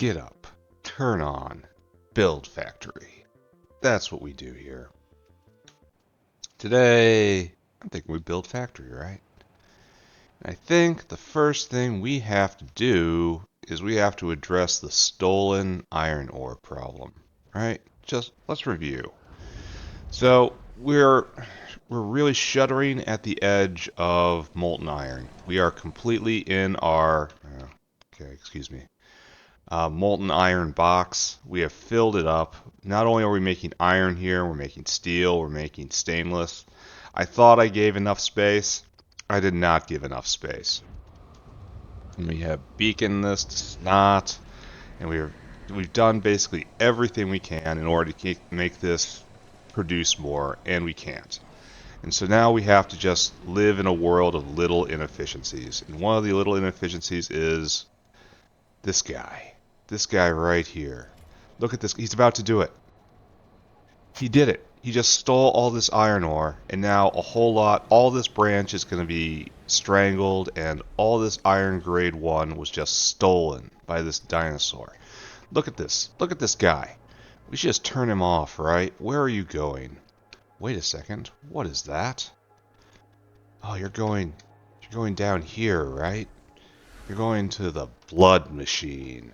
Get up, turn on, build factory. That's what we do here. Today, I'm thinking we build factory, right? I think the first thing we have to do is we have to address the stolen iron ore problem, right? Just let's review. So we're really shuddering at the edge of molten iron. We are completely in our okay, excuse me. Molten iron box. We have filled it up. Not only are we making iron here, we're making steel, we're making stainless. I thought I gave enough space. I did not give enough space. And we have beaconed this to snot, and we've done basically everything we can in order to make this produce more, and we can't. And so now we have to just live in a world of little inefficiencies. And one of the little inefficiencies is this guy. This guy right here. Look at this. He's about to do it. He did it. He just stole all this iron ore, and now all this branch is going to be strangled, and all this iron grade 1 was just stolen by this dinosaur. Look at this. Look at this guy. We should just turn him off, right? Where are you going? Wait a second. What is that? Oh, you're going down here, right? You're going to the blood machine.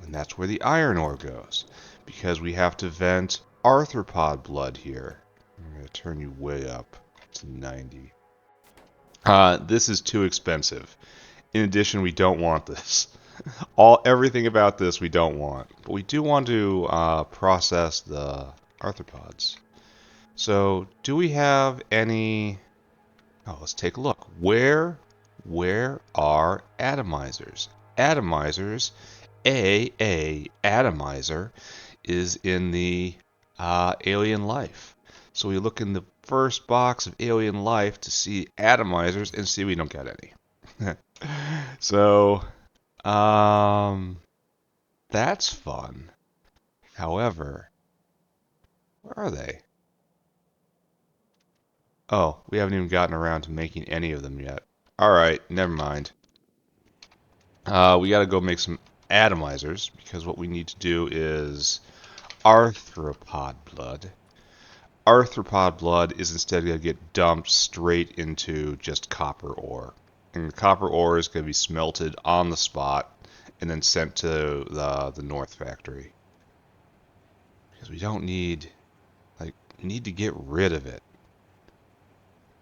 And that's where the iron ore goes, because we have to vent arthropod blood here. I'm going to turn you way up to 90. This is too expensive. In addition, we don't want this. Everything about this we don't want. But we do want to process the arthropods. So, do we have any... Oh, let's take a look. Where are atomizers? Atomizers, atomizer, is in the alien life. So we look in the first box of alien life to see atomizers and see we don't get any. So, that's fun. However, where are they? Oh, we haven't even gotten around to making any of them yet. Alright, never mind. We gotta go make some atomizers, because what we need to do is arthropod blood. Arthropod blood is instead going to get dumped straight into just copper ore. And copper ore is going to be smelted on the spot and then sent to the North Factory. Because we don't need, we need to get rid of it.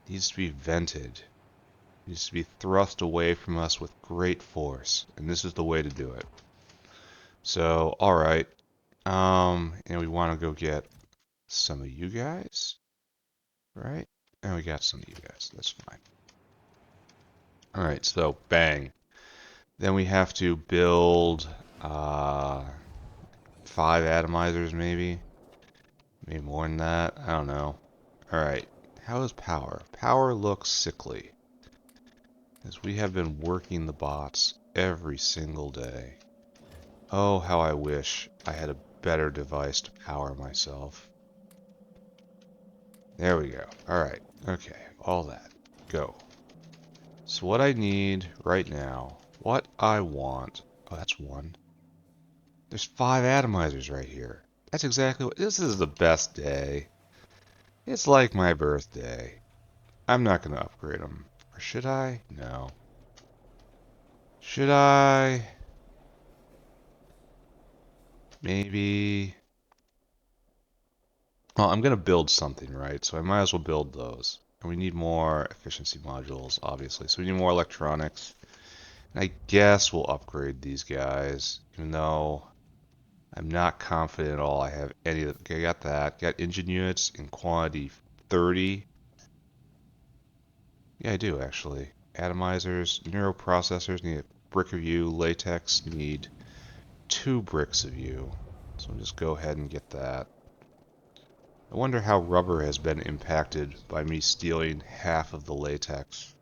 It needs to be vented. It needs to be thrust away from us with great force. And this is the way to do it. So, alright. And we want to go get some of you guys. Right? And we got some of you guys. That's fine. Alright, so bang. Then we have to build 5 atomizers maybe. Maybe more than that. I don't know. Alright. How is power? Power looks sickly. As we have been working the bots every single day. Oh, how I wish I had a better device to power myself. There we go. Alright. Okay. All that. Go. So what I need right now, what I want... Oh, that's 1. There's 5 atomizers right here. That's exactly what... This is the best day. It's like my birthday. I'm not going to upgrade them. Or should I? No. Should I? Maybe... Well, I'm going to build something, right? So I might as well build those. And we need more efficiency modules, obviously. So we need more electronics. And I guess we'll upgrade these guys, even though I'm not confident at all I have any of them. Okay, I got that. Got engine units in quantity 30. Yeah, I do, actually. Atomizers, neuroprocessors need a brick of you. Latex need 2 bricks of you. So I'll just go ahead and get that. I wonder how rubber has been impacted by me stealing half of the latex.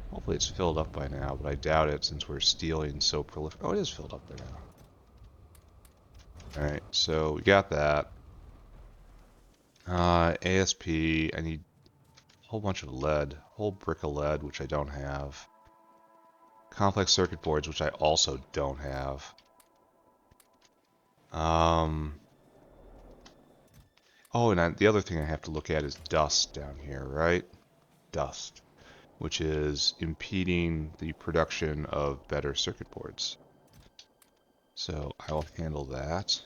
Hopefully it's filled up by now, but I doubt it since we're stealing so prolific. Oh, it is filled up by now. Alright, so we got that. ASP, I need a whole bunch of lead. A whole brick of lead, which I don't have. complex circuit boards, which I also don't have. Oh, and the other thing I have to look at is dust down here, right? Dust, which is impeding the production of better circuit boards. So I will handle that.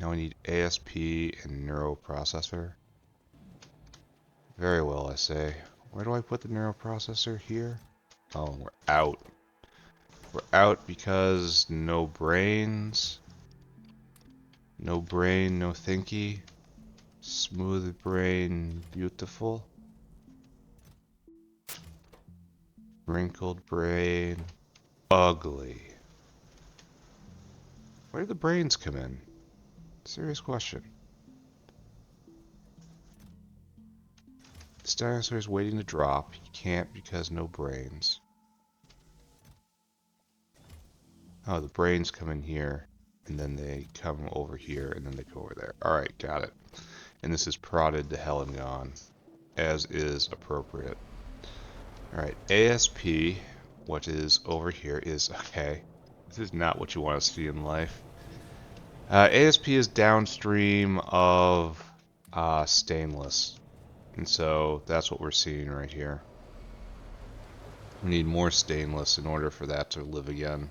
Now we need ASP and neuroprocessor. Very well, I say. Where do I put the neuroprocessor? Here? Oh, we're out. We're out because no brains. No brain, no thinky. Smooth brain, beautiful. Wrinkled brain, ugly. Where did the brains come in? Serious question. This dinosaur is waiting to drop. He can't because no brains. Oh, the brains come in here, and then they come over here, and then they go over there. Alright, got it. And this is prodded to hell and gone, as is appropriate. Alright, ASP, what is over here is, okay, this is not what you want to see in life. ASP is downstream of stainless, and so that's what we're seeing right here. We need more stainless in order for that to live again.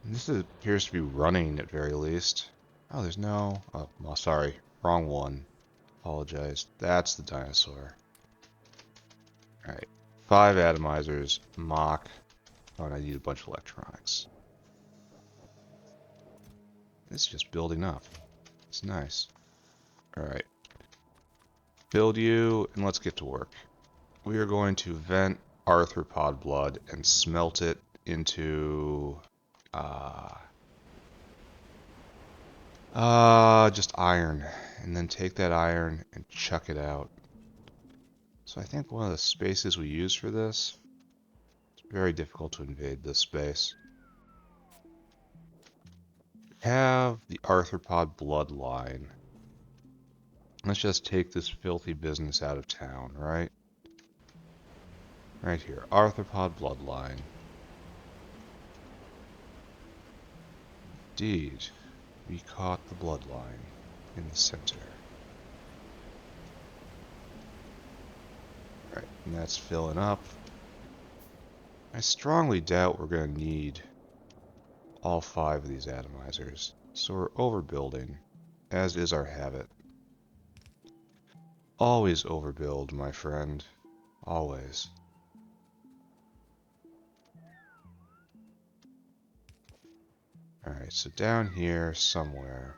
And this appears to be running at very least. Oh, there's no... Oh, well, sorry. Wrong one. Apologize. That's the dinosaur. Alright. 5 atomizers. Mock. Oh, and I need a bunch of electronics. It's just building up. It's nice. Alright. Build you, and let's get to work. We are going to vent arthropod blood and smelt it into... just iron. And then take that iron and chuck it out. So I think one of the spaces we use for this, it's very difficult to invade this space. Have the arthropod bloodline. Let's just take this filthy business out of town, right? Right here, arthropod bloodline. Indeed, we caught the bloodline in the center. Right, and that's filling up. I strongly doubt we're going to need all 5 of these atomizers, so we're overbuilding, as is our habit. Always overbuild, my friend. Always. Alright, so down here somewhere,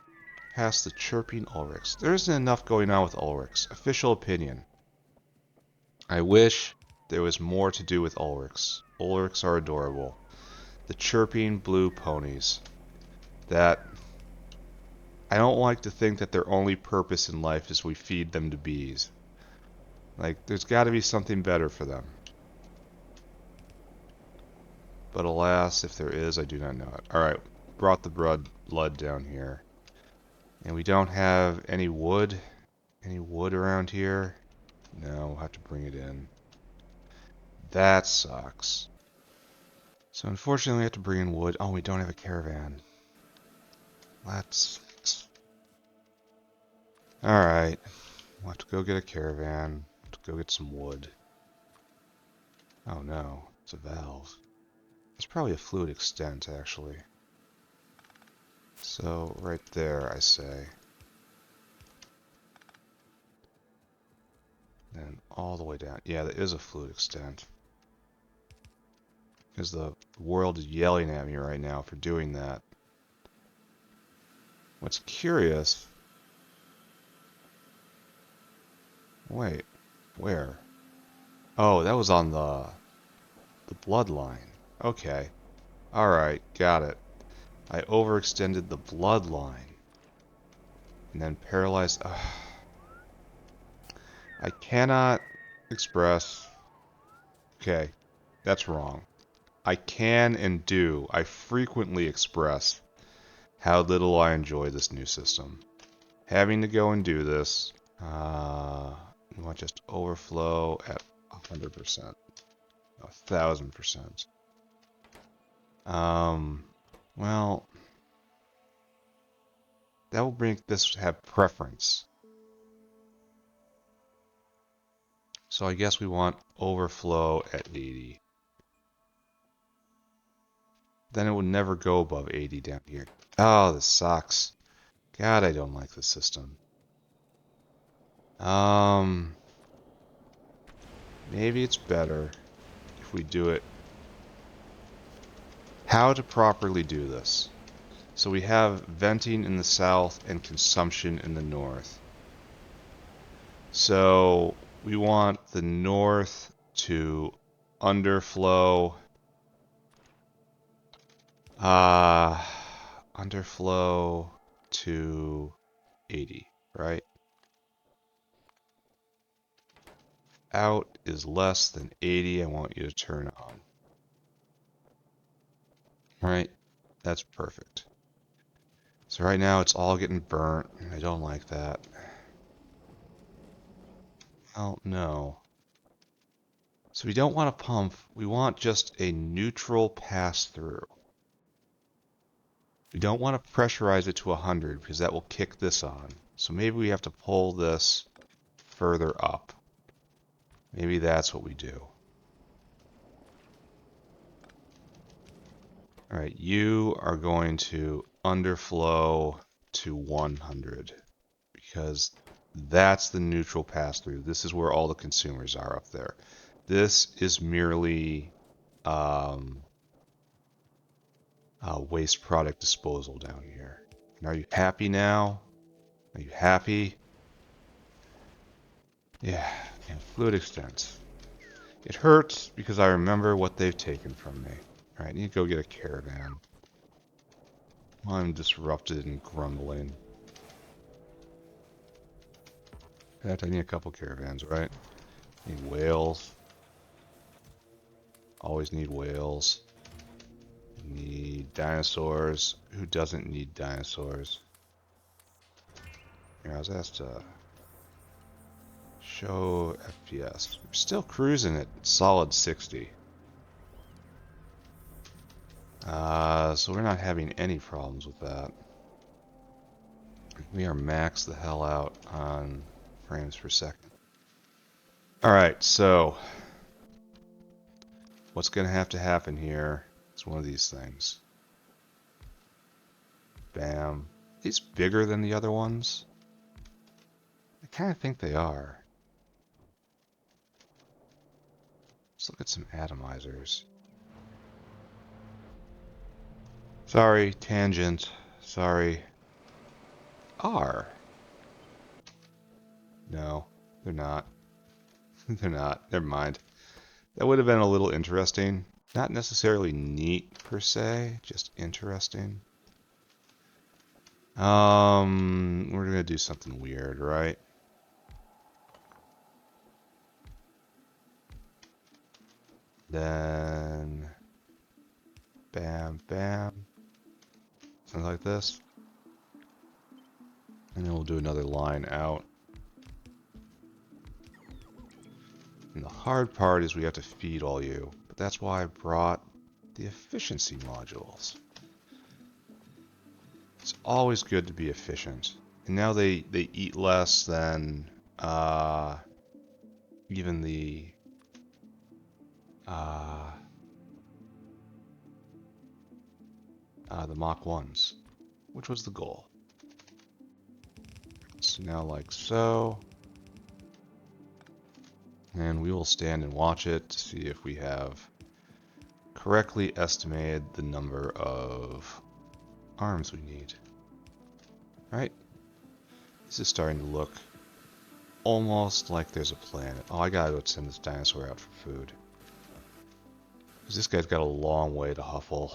past the chirping Ulrichs. There isn't enough going on with Ulrichs. Official opinion. I wish there was more to do with Ulrichs. Ulrichs are adorable. The chirping blue ponies. That... I don't like to think that their only purpose in life is we feed them to bees. Like, there's got to be something better for them. But alas, if there is, I do not know it. Alright, brought the blood down here. And we don't have any wood. Any wood around here? No, we'll have to bring it in. That sucks. So unfortunately we have to bring in wood. Oh, we don't have a caravan. That sucks. Alright. We'll have to go get a caravan. Have to go get some wood. Oh no, it's a valve. It's probably a fluid extent, actually. So, right there, I say. Then all the way down. Yeah, there is a fluid extent. Because the world is yelling at me right now for doing that. What's curious... Wait, where? Oh, that was on the bloodline. Okay. Alright, got it. I overextended the bloodline. And then paralyzed... I cannot express... Okay, that's wrong. I can and do. I frequently express how little I enjoy this new system. Having to go and do this... we want just overflow at 100%. 1,000%. Well, that will make this have preference. So I guess we want overflow at 80. Then it would never go above 80 down here. Oh, this sucks. God, I don't like this system. Maybe it's better if we do it. How to properly do this. So we have venting in the south and consumption in the north. So we want the north to underflow. Underflow to 80, right? Out is less than 80. I want you to turn on. Right? That's perfect. So right now it's all getting burnt. I don't like that. Oh, no. So we don't want a pump. We want just a neutral pass-through. We don't want to pressurize it to 100 because that will kick this on. So maybe we have to pull this further up. Maybe that's what we do. All right, you are going to underflow to 100 because that's the neutral pass-through. This is where all the consumers are up there. This is merely waste product disposal down here. And are you happy now? Are you happy? Yeah, and fluid extents. It hurts because I remember what they've taken from me. Alright, I need to go get a caravan. I'm disrupted and grumbling. In fact, I need a couple caravans, right? Need whales. Always need whales. Need dinosaurs. Who doesn't need dinosaurs? Here, I was asked to show FPS. We're still cruising at solid 60. So we're not having any problems with that. We are maxed the hell out on frames per second. Alright, so what's going to have to happen here is one of these things. Bam. Are these bigger than the other ones? I kind of think they are. Let's look at some atomizers. Sorry, tangent. Sorry. Are. No, they're not. They're not. Never mind. That would have been a little interesting. Not necessarily neat per se, just interesting. We're gonna do something weird, right? Then bam, bam. Something like this. And then we'll do another line out. And the hard part is we have to feed all you. But that's why I brought the efficiency modules. It's always good to be efficient. And now they eat less than even the Mach 1s, which was the goal. So now like so. And we will stand and watch it to see if we have correctly estimated the number of arms we need. Right? This is starting to look almost like there's a planet. Oh, I gotta go send this dinosaur out for food. Because this guy's got a long way to huffle.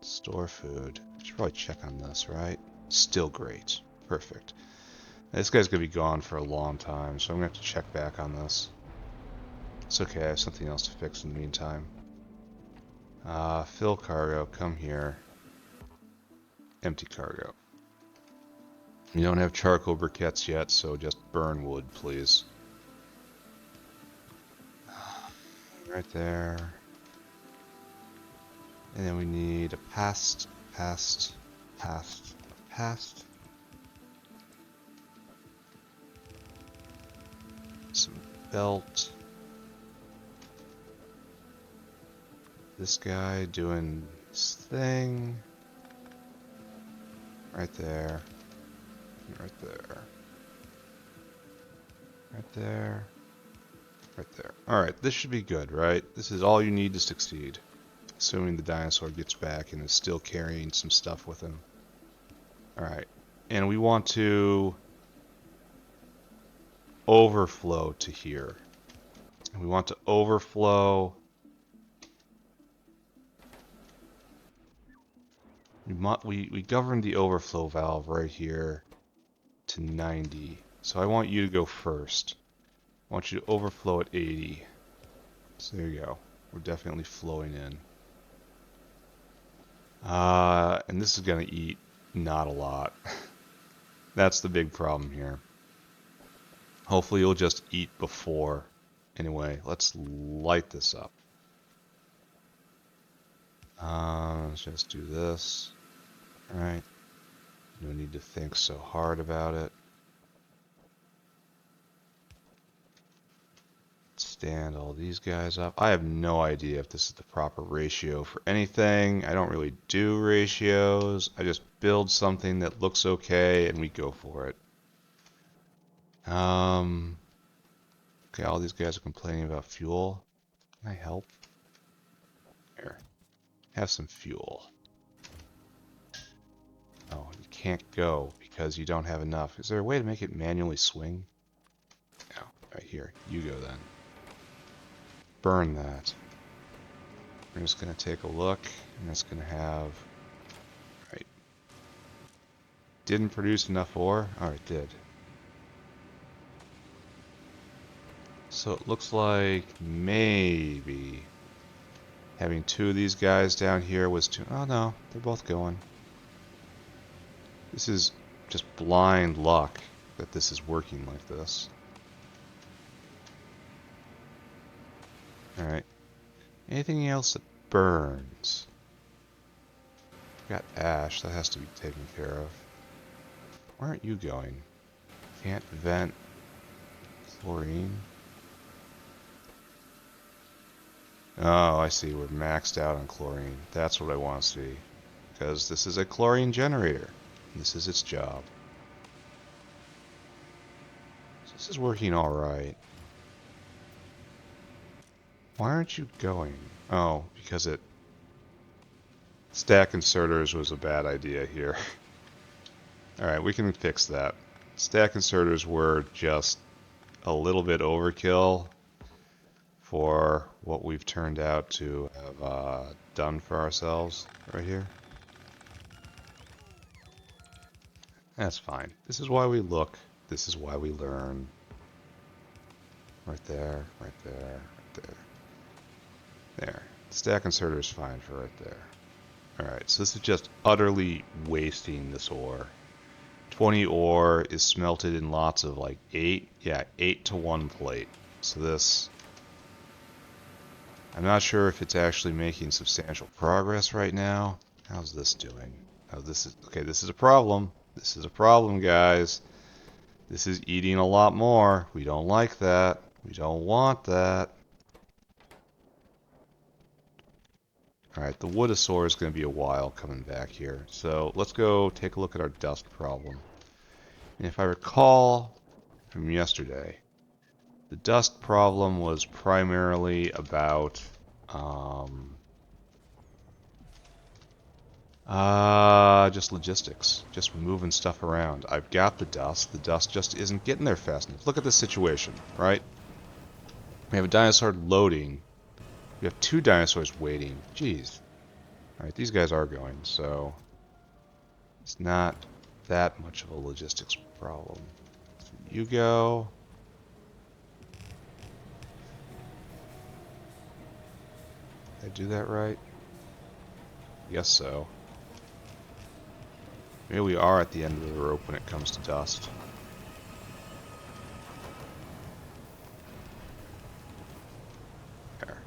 Store food. I should probably check on this, right? Still great. Perfect. This guy's gonna be gone for a long time, so I'm gonna have to check back on this. It's okay, I have something else to fix in the meantime. Fill cargo, come here. Empty cargo. We don't have charcoal briquettes yet, so just burn wood, please. right there. And then we need a past. Some belt. This guy doing his thing. Right there. Right there. Right there. Right there. Alright, this should be good, right? This is all you need to succeed. Assuming the dinosaur gets back and is still carrying some stuff with him. Alright. And we want to overflow to here. And we want to overflow. We govern the overflow valve right here to 90. So I want you to go first. I want you to overflow at 80. So there you go. We're definitely flowing in. And this is going to eat not a lot. That's the big problem here. Hopefully you'll just eat before. Anyway, let's light this up. Let's just do this. Alright. No need to think so hard about it. Stand all these guys up. I have no idea if this is the proper ratio for anything. I don't really do ratios. I just build something that looks okay and we go for it. Okay, all these guys are complaining about fuel. Can I help? Here. Have some fuel. Oh, you can't go because you don't have enough. Is there a way to make it manually swing? No. Right here. You go then. Burn that. We're just going to take a look, and it's going to have... Right. Didn't produce enough ore? Oh, it did. So it looks like maybe having two of these guys down here was too... Oh no, they're both going. This is just blind luck that this is working like this. Alright. Anything else that burns? Got ash, that has to be taken care of. Where aren't you going? Can't vent chlorine. Oh, I see. We're maxed out on chlorine. That's what I want to see. Because this is a chlorine generator. This is its job. So this is working alright. Why aren't you going? Oh, because it... Stack inserters was a bad idea here. Alright, we can fix that. Stack inserters were just a little bit overkill for what we've turned out to have done for ourselves right here. That's fine. This is why we look. This is why we learn. Right there, right there, right there. There. Stack inserter is fine for right there. Alright, so this is just utterly wasting this ore. 20 ore is smelted in lots of like 8 to 1 plate. So this... I'm not sure if it's actually making substantial progress right now. How's this doing? Oh, this is... Okay, this is a problem. This is a problem, guys. This is eating a lot more. We don't like that. We don't want that. Alright, the woodosaur is going to be a while coming back here. So let's go take a look at our dust problem. And if I recall from yesterday, the dust problem was primarily about just logistics, just moving stuff around. I've got the dust just isn't getting there fast enough. Look at this situation, right? We have a dinosaur loading. We have 2 dinosaurs waiting. Jeez. Alright, these guys are going, so it's not that much of a logistics problem. So you go. Did I do that right? Yes, so. Maybe we are at the end of the rope when it comes to dust. There.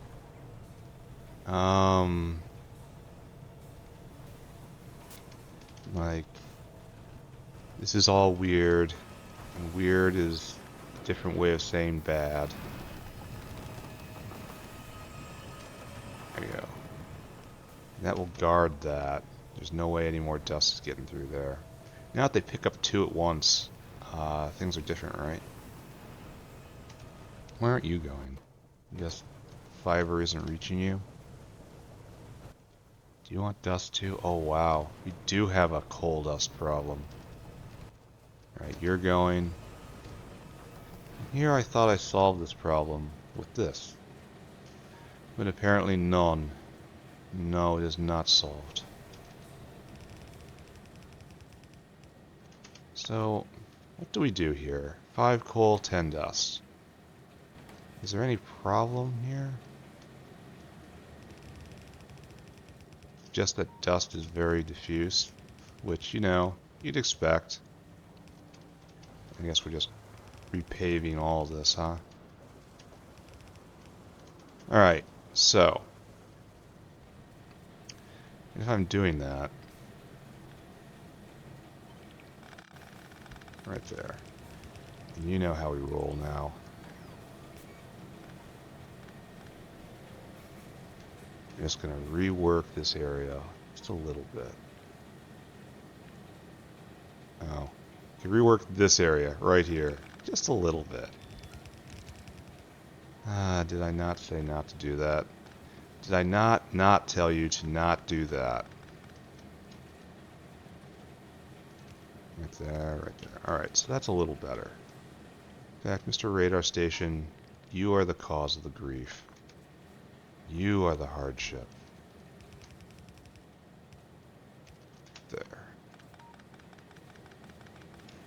Like, this is all weird, and weird is a different way of saying bad. There you go. And that will guard that. There's no way any more dust is getting through there. Now that they pick up two at once, things are different, right? Where aren't you going? I guess fiber isn't reaching you. Do you want dust too? Oh wow, we do have a coal dust problem. Alright, you're going. Here I thought I solved this problem with this. But apparently none. No, it is not solved. So, what do we do here? 5 coal, 10 dust. Is there any problem here? Just that dust is very diffuse, which, you know, you'd expect. I guess we're just repaving all of this, huh? Alright, so if I'm doing that, right there, you know how we roll now. I'm just going to rework this area just a little bit. Oh, you can rework this area right here just a little bit. Did I not say not to do that? Did I not tell you to not do that? Right there, right there. Alright, so that's a little better. In fact, Mr. Radar Station, you are the cause of the grief. You are the hardship. There.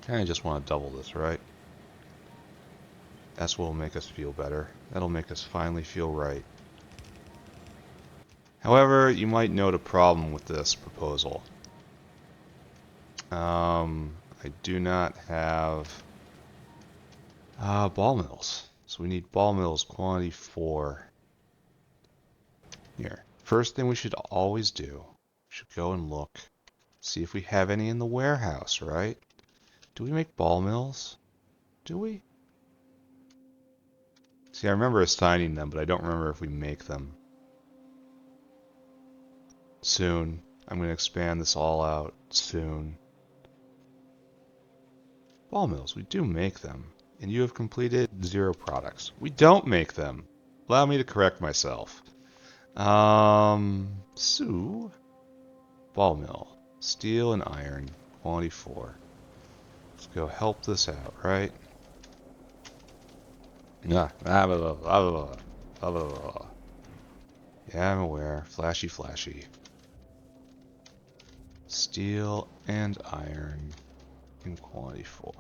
Kinda just want to double this, right? That's what will make us feel better. That'll make us finally feel right. However, you might note a problem with this proposal. I do not have ball mills. So we need ball mills quantity 4. Here. First thing we should always do, we should go and look. See if we have any in the warehouse, right? Do we make ball mills? Do we? See, I remember assigning them, but I don't remember if we make them. Soon. I'm going to expand this all out soon. Ball mills, we do make them. And you have completed 0 products. We don't make them. Allow me to correct myself. So, ball mill. Steel and iron. Quantity 4. Let's go help this out, right? Yeah, blah, blah, blah, blah, blah, blah, blah, blah. Yeah, I'm aware. Flashy, flashy. Steel and iron in quantity 4.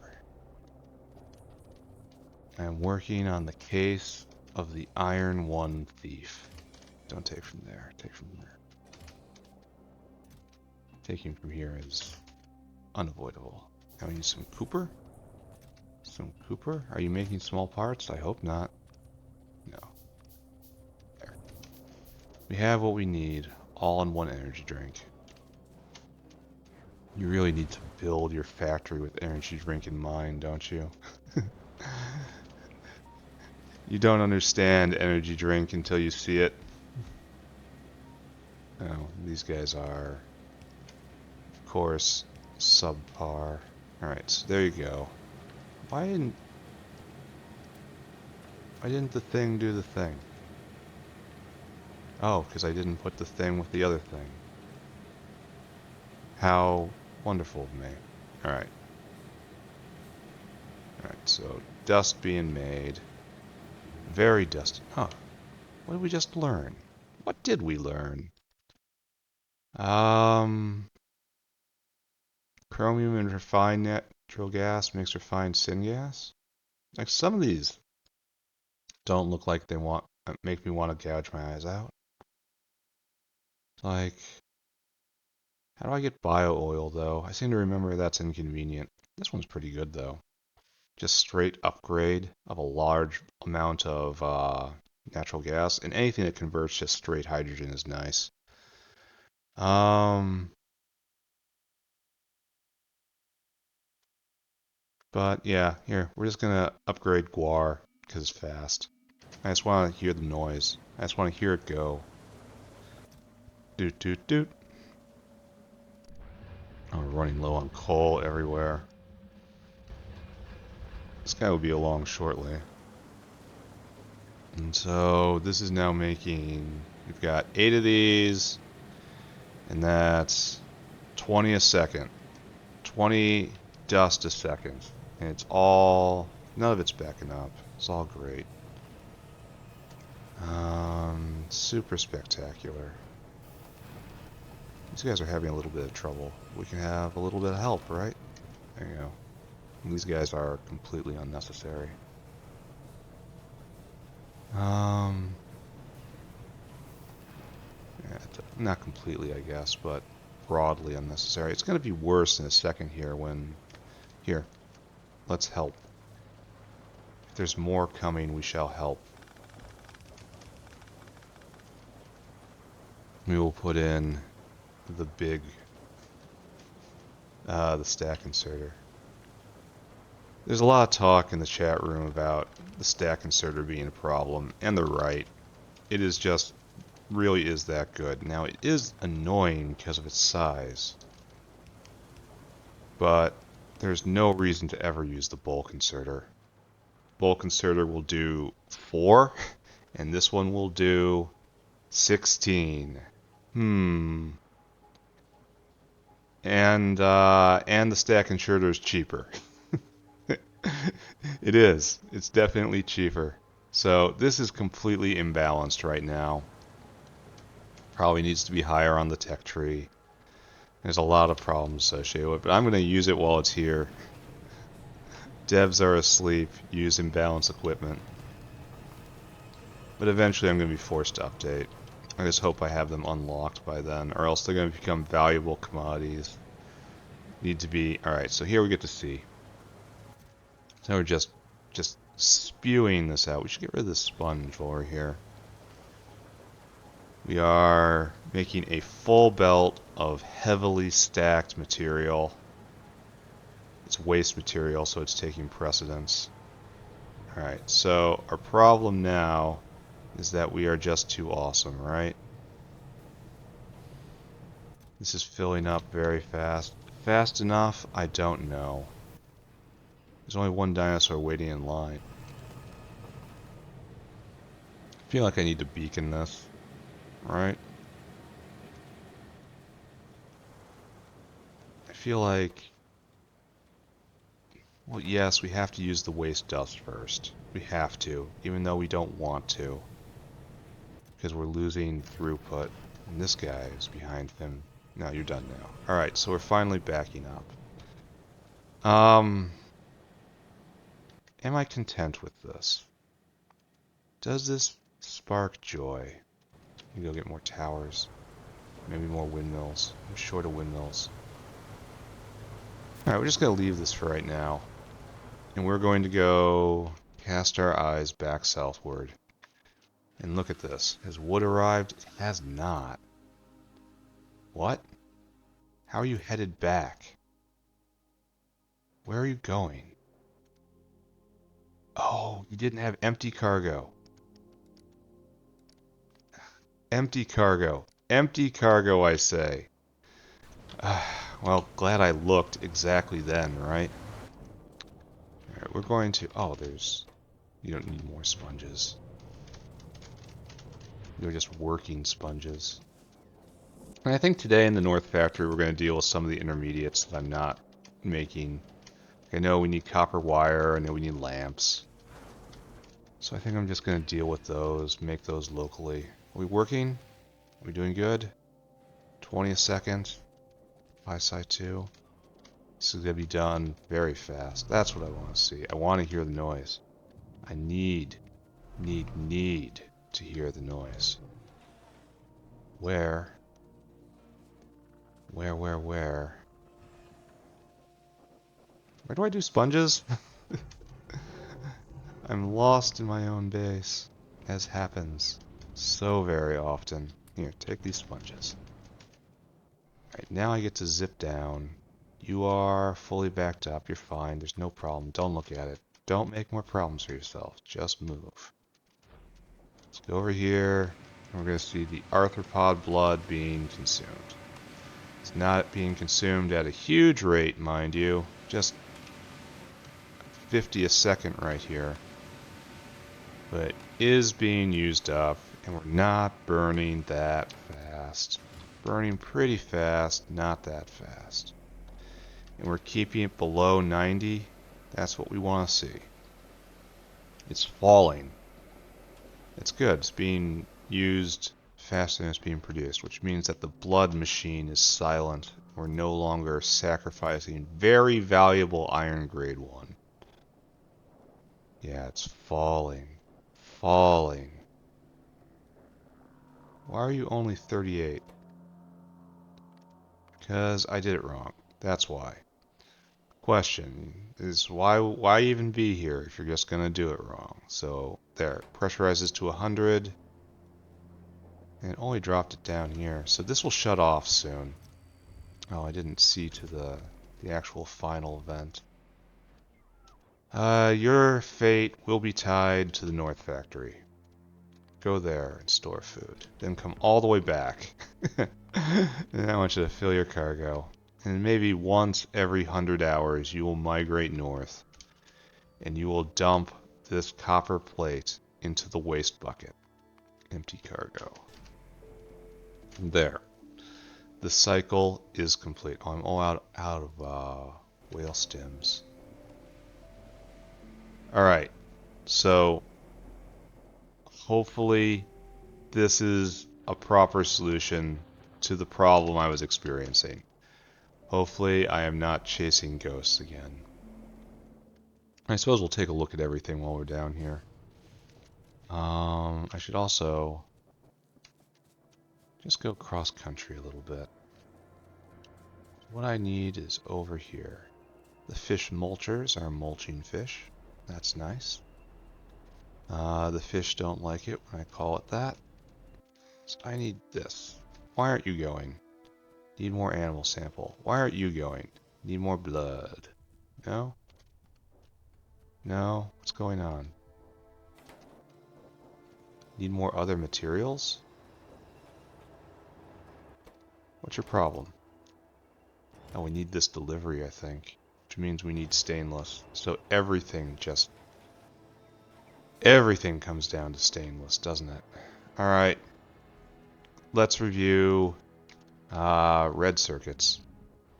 I'm working on the case of the Iron 1 thief. Don't take from there. Take from there. Taking from here is unavoidable. Now we need some cooper. Some cooper? Are you making small parts? I hope not. No. There. We have what we need, all in one energy drink. You really need to build your factory with energy drink in mind, don't you? You don't understand energy drink until you see it. Oh, these guys are, of course, subpar. Alright, so there you go. Why didn't the thing do the thing? Oh, because I didn't put the thing with the other thing. How wonderful of me. Alright. Alright, so dust being made. Very dusty. Huh. What did we just learn? What did we learn? Chromium and refined natural gas makes refined syngas. Like some of these don't look like they make me want to gouge my eyes out. Like, how do I get bio oil though? I seem to remember that's inconvenient. This one's pretty good though. Just straight upgrade of a large amount of natural gas, and anything that converts to straight hydrogen is nice. But yeah, here, we're just gonna upgrade guar because it's fast. I just want to hear the noise. I just want to hear it go. Doot doot doot. Oh, we're running low on coal everywhere. This guy will be along shortly. And so this is now making, we've got 8 of these, and that's 20 a second. 20 dust a second. And it's all, none of it's backing up. It's all great. Super spectacular. These guys are having a little bit of trouble. We can have a little bit of help, right? There you go. And these guys are completely unnecessary. Yeah, not completely, I guess, but broadly unnecessary. It's going to be worse in a second here when... Here, let's help. If there's more coming, we shall help. We will put in the big... the stack inserter. There's a lot of talk in the chat room about the stack inserter being a problem, and they're right. It is just... really is that good. Now, it is annoying because of its size. But there's no reason to ever use the bulk inserter. Bulk inserter will do 4, and this one will do 16. And the stack inserter is cheaper. It is. It's definitely cheaper. So this is completely imbalanced right now. Probably needs to be higher on the tech tree. There's a lot of problems associated with it, but I'm going to use it while it's here. Devs are asleep. Use imbalanced equipment. But eventually I'm going to be forced to update. I just hope I have them unlocked by then, or else they're going to become valuable commodities. Need to be... Alright, so here we get to see. So we're just spewing this out. We should get rid of this sponge while we're here. We are making a full belt of heavily stacked material. It's waste material, so it's taking precedence. Alright, so our problem now is that we are just too awesome, right? This is filling up very fast. Fast enough? I don't know. There's only one dinosaur waiting in line. I feel like I need to beacon this, right? I feel like... Well, yes, we have to use the waste dust first. We have to, even though we don't want to. Because we're losing throughput. And this guy is behind him. No, you're done now. Alright, so we're finally backing up. Am I content with this? Does this spark joy? Maybe go get more towers. Maybe more windmills. I'm short of windmills. Alright, we're just going to leave this for right now. And we're going to go cast our eyes back southward. And look at this. Has wood arrived? It has not. What? How are you headed back? Where are you going? Oh, you didn't have empty cargo. Empty cargo. Empty cargo, I say. Well, glad I looked exactly then, right? Alright, we're going to... Oh, there's... You don't need more sponges. They're just working sponges. And I think today in the North Factory we're going to deal with some of the intermediates that I'm not making. I know we need copper wire, I know we need lamps. So I think I'm just going to deal with those, make those locally. Are we working? Are we doing good? 20 a second. Psi 2. This is going to be done very fast. That's what I want to see. I want to hear the noise. I need to hear the noise. Where? Where do I do sponges? I'm lost in my own base. as happens so very often. Here, take these sponges. Alright, now I get to zip down. You are fully backed up. You're fine. There's no problem. Don't look at it. Don't make more problems for yourself. Just move. Let's go over here. And we're going to see the arthropod blood being consumed. It's not being consumed at a huge rate, mind you. Just 50 a second right here. But it is being used up, and we're not burning that fast. Burning pretty fast, not that fast. And we're keeping it below 90. That's what we want to see. It's falling. It's good. It's being used faster than it's being produced, which means that the blood machine is silent. We're no longer sacrificing very valuable iron grade 1. Yeah, it's falling. Falling. Why are you only 38? Because I did it wrong. That's why. Question is why even be here if you're just gonna do it wrong? So there, pressurizes to 100, and it only dropped it down here. So this will shut off soon. Oh, I didn't see to the actual final event. Your fate will be tied to the North Factory. Go there and store food. Then come all the way back. And I want you to fill your cargo. And maybe once every 100 hours you will migrate north. And you will dump this copper plate into the waste bucket. Empty cargo. There. The cycle is complete. Oh, I'm all out of whale stems. Alright, so hopefully this is a proper solution to the problem I was experiencing. Hopefully I am not chasing ghosts again. I suppose we'll take a look at everything while we're down here. I should also just go cross country a little bit. What I need is over here. The fish mulchers are mulching fish. That's nice. The fish don't like it when I call it that. So I need this. Why aren't you going? Need more animal sample. Why aren't you going? Need more blood. No? No? What's going on? Need more other materials? What's your problem? Oh, we need this delivery, I think. Which means we need stainless. So everything comes down to stainless, doesn't it? Alright. Let's review red circuits.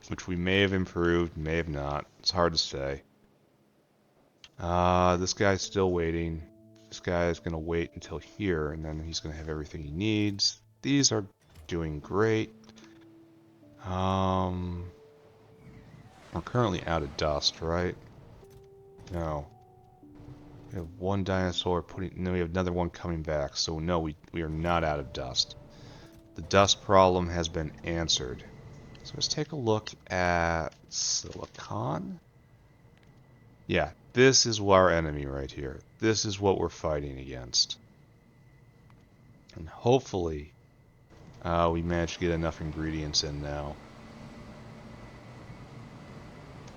Which we may have improved, may have not. It's hard to say. This guy's still waiting. This guy is going to wait until here, and then he's going to have everything he needs. These are doing great. We're currently out of dust, right? No. We have one dinosaur no, we have another one coming back, so no, we are not out of dust. The dust problem has been answered. So let's take a look at silicon. Yeah, this is our enemy right here. This is what we're fighting against. And hopefully, we managed to get enough ingredients in now.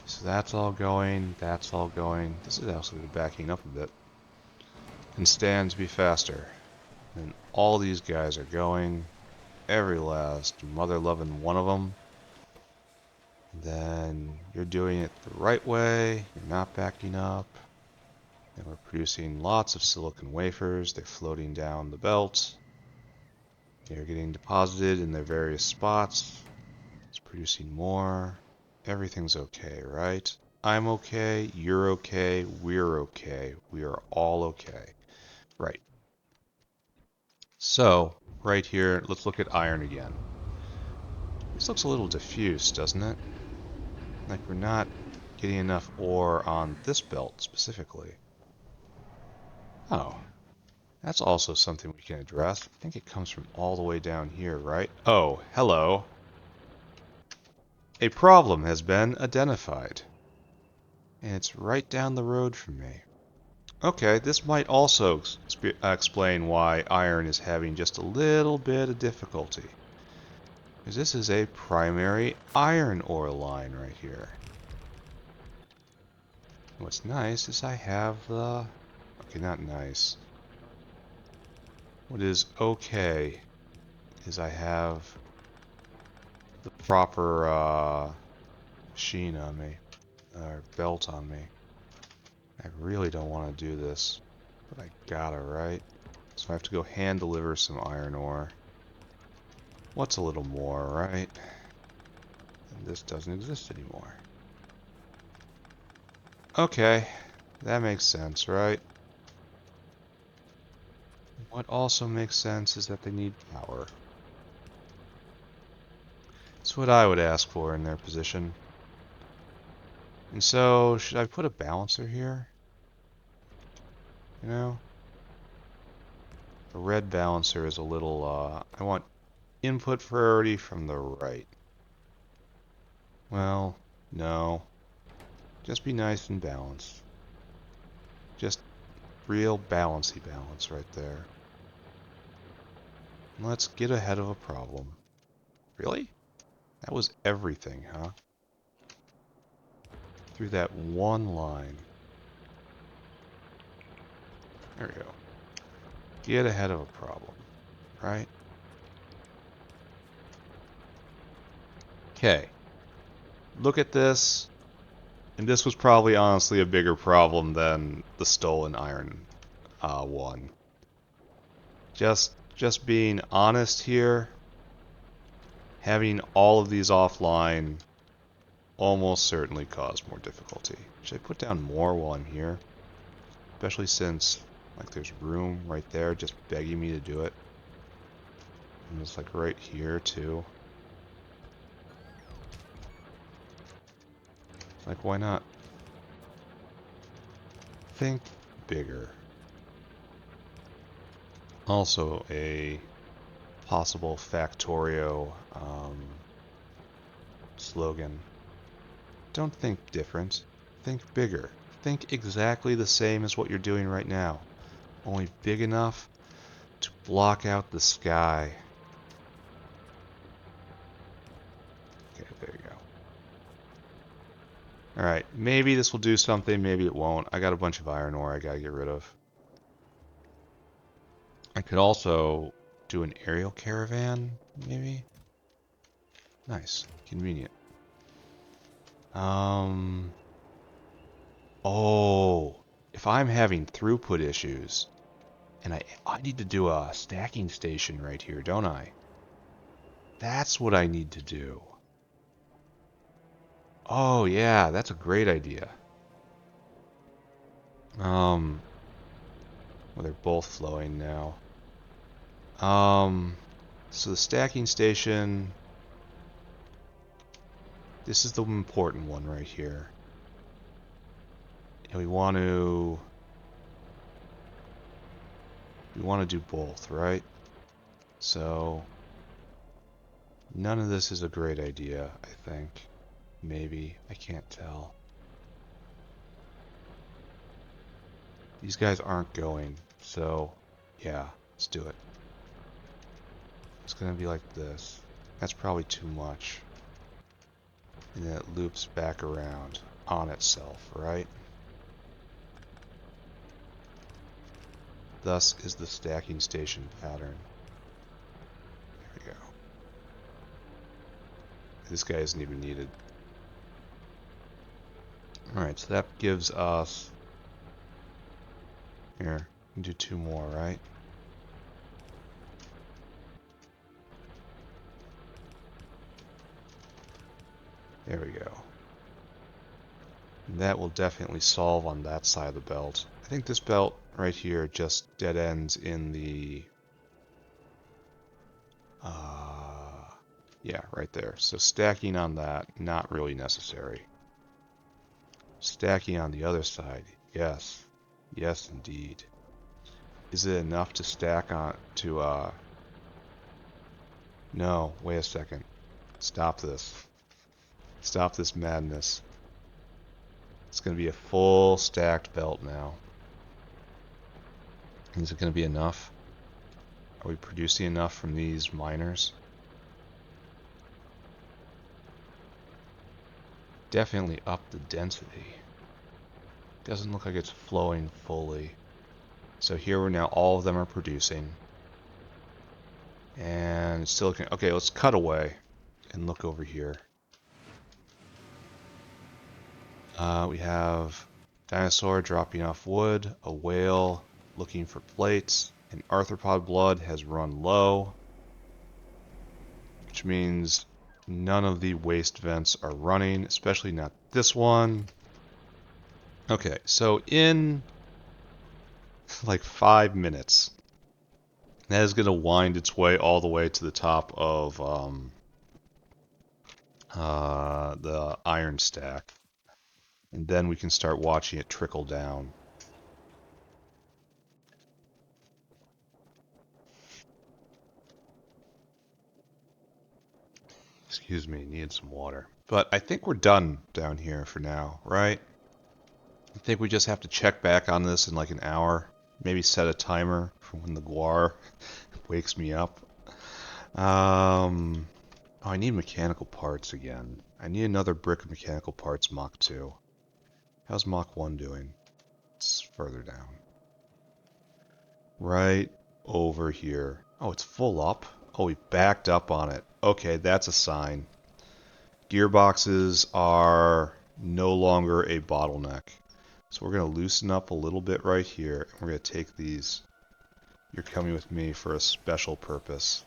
So that's all going, that's all going. This is actually backing up a bit. And stand to be faster. And all these guys are going. Every last mother-loving one of them. Then you're doing it the right way. You're not backing up. And we're producing lots of silicon wafers. They're floating down the belt. They're getting deposited in their various spots. It's producing more. Everything's okay, right? I'm okay, you're okay, we're okay. We are all okay. Right. So, right here, let's look at iron again. This looks a little diffuse, doesn't it? Like we're not getting enough ore on this belt specifically. Oh, that's also something we can address. I think it comes from all the way down here, right? Oh, hello. A problem has been identified. And it's right down the road from me. Okay, this might also explain why iron is having just a little bit of difficulty. Because this is a primary iron ore line right here. What's nice is I have the... Okay, not nice. What is okay is I have the proper sheen on me, or belt on me. I really don't want to do this, but I gotta, right? So I have to go hand deliver some iron ore. What's a little more, right? And this doesn't exist anymore. Okay, that makes sense, right? What also makes sense is that they need power. That's what I would ask for in their position. And so, should I put a balancer here? You know? The red balancer is a little, I want input priority from the right. Well, no. Just be nice and balanced. Just real balancy balance right there. Let's get ahead of a problem. Really? That was everything, huh? Through that one line. There we go. Get ahead of a problem, right? Okay. Look at this. And this was probably honestly a bigger problem than the stolen iron one. Just being honest here, having all of these offline almost certainly caused more difficulty. Should I put down more while I'm here? Especially since like there's room right there just begging me to do it. And it's like right here too. Like why not? Think bigger. Also a possible Factorio slogan. Don't think different. Think bigger. Think exactly the same as what you're doing right now. Only big enough to block out the sky. Okay, there you go. Alright, maybe this will do something, maybe it won't. I got a bunch of iron ore I gotta get rid of. I could also do an aerial caravan, maybe? Nice. Convenient. Oh, if I'm having throughput issues, and I need to do a stacking station right here, don't I? That's what I need to do. Oh yeah, that's a great idea. Well, they're both flowing now. So the stacking station, this is the important one right here. And we want to do both, right? So none of this is a great idea, I think. Maybe, I can't tell. These guys aren't going, so yeah, let's do it. It's gonna be like this. That's probably too much. And then it loops back around on itself, right? Thus is the stacking station pattern. There we go. This guy isn't even needed. Alright, so that gives us... Here, we can do two more, right? There we go. And that will definitely solve on that side of the belt. I think this belt right here just dead ends in the... yeah, right there. So stacking on that, not really necessary. Stacking on the other side, yes. Yes, indeed. Is it enough to stack on to, No, wait a second. Stop this. Stop this madness. It's going to be a full stacked belt now. Is it going to be enough? Are we producing enough from these miners? Definitely up the density. Doesn't look like it's flowing fully. So here we're now, all of them are producing. And it's still looking, okay, let's cut away and look over here. We have dinosaur dropping off wood, a whale looking for plates, and arthropod blood has run low, which means none of the waste vents are running, especially not this one. Okay, so in like 5 minutes, that is going to wind its way all the way to the top of the iron stack. And then we can start watching it trickle down. Excuse me, needed some water. But I think we're done down here for now, right? I think we just have to check back on this in like an hour. Maybe set a timer for when the guar wakes me up. Oh, I need mechanical parts again. I need another brick of mechanical parts Mach 2. How's Mach 1 doing? It's further down. Right over here. Oh, it's full up? Oh, we backed up on it. Okay, that's a sign. Gearboxes are no longer a bottleneck. So we're going to loosen up a little bit right here. And we're going to take these. You're coming with me for a special purpose.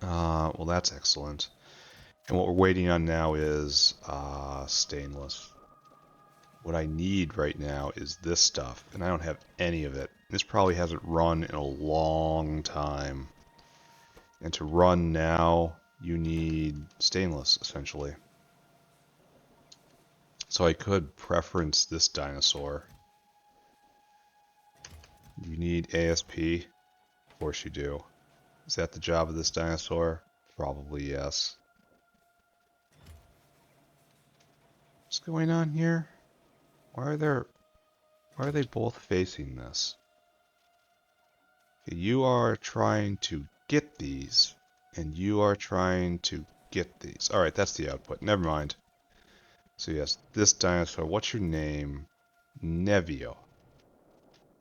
Well, that's excellent. And what we're waiting on now is stainless. What I need right now is this stuff, and I don't have any of it. This probably hasn't run in a long time. And to run now, you need stainless, essentially. So I could preference this dinosaur. You need ASP? Of course you do. Is that the job of this dinosaur? Probably yes. What's going on here? Why are they both facing this? Okay, you are trying to get these, and you are trying to get these. Alright, that's the output. Never mind. So yes, this dinosaur, what's your name? Nevio.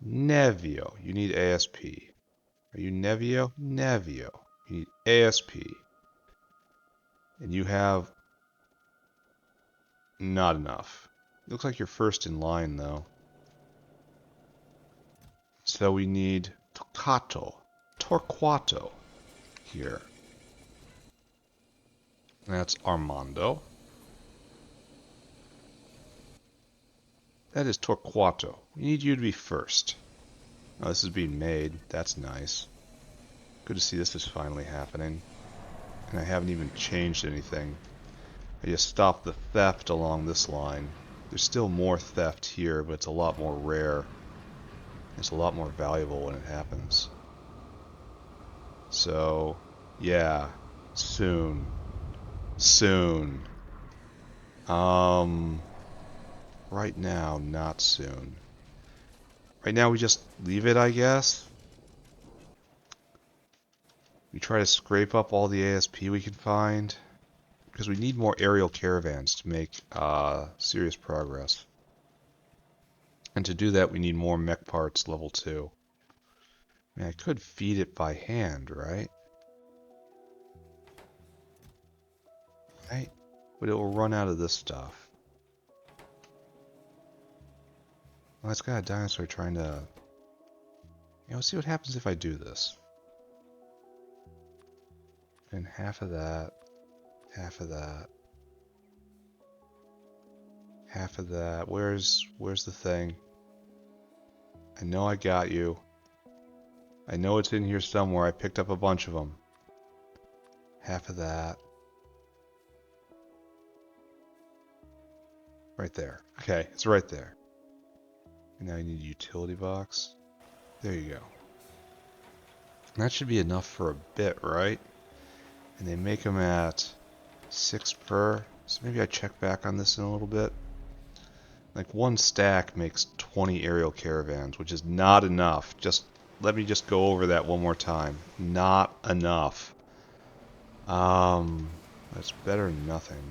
Nevio. You need ASP. Are you Nevio? Nevio. You need ASP. And you have not enough. Looks like you're first in line, though. So we need Torquato here. That's Armando. That is Torquato. We need you to be first. Oh, this is being made. That's nice. Good to see this is finally happening. And I haven't even changed anything. I just stopped the theft along this line. There's still more theft here, but it's a lot more rare. It's a lot more valuable when it happens. So, yeah, soon. Soon. Right now, not soon. Right now we just leave it, I guess. We try to scrape up all the ASP we can find. Because we need more aerial caravans to make serious progress. And to do that we need more mech parts level 2. I mean, I could feed it by hand, right? Right? But it will run out of this stuff. Well, it's got a dinosaur trying to... let's see what happens if I do this. And half of that, half of that, half of that. Where's the thing? I know I got you. I know it's in here somewhere. I picked up a bunch of them. Half of that. Right there. Okay, it's right there. And now I need a utility box. There you go. And that should be enough for a bit, right? And they make them at 6 per. So maybe I check back on this in a little bit. Like one stack makes 20 aerial caravans, which is not enough. Just let me just go over that one more time. Not enough. That's better than nothing.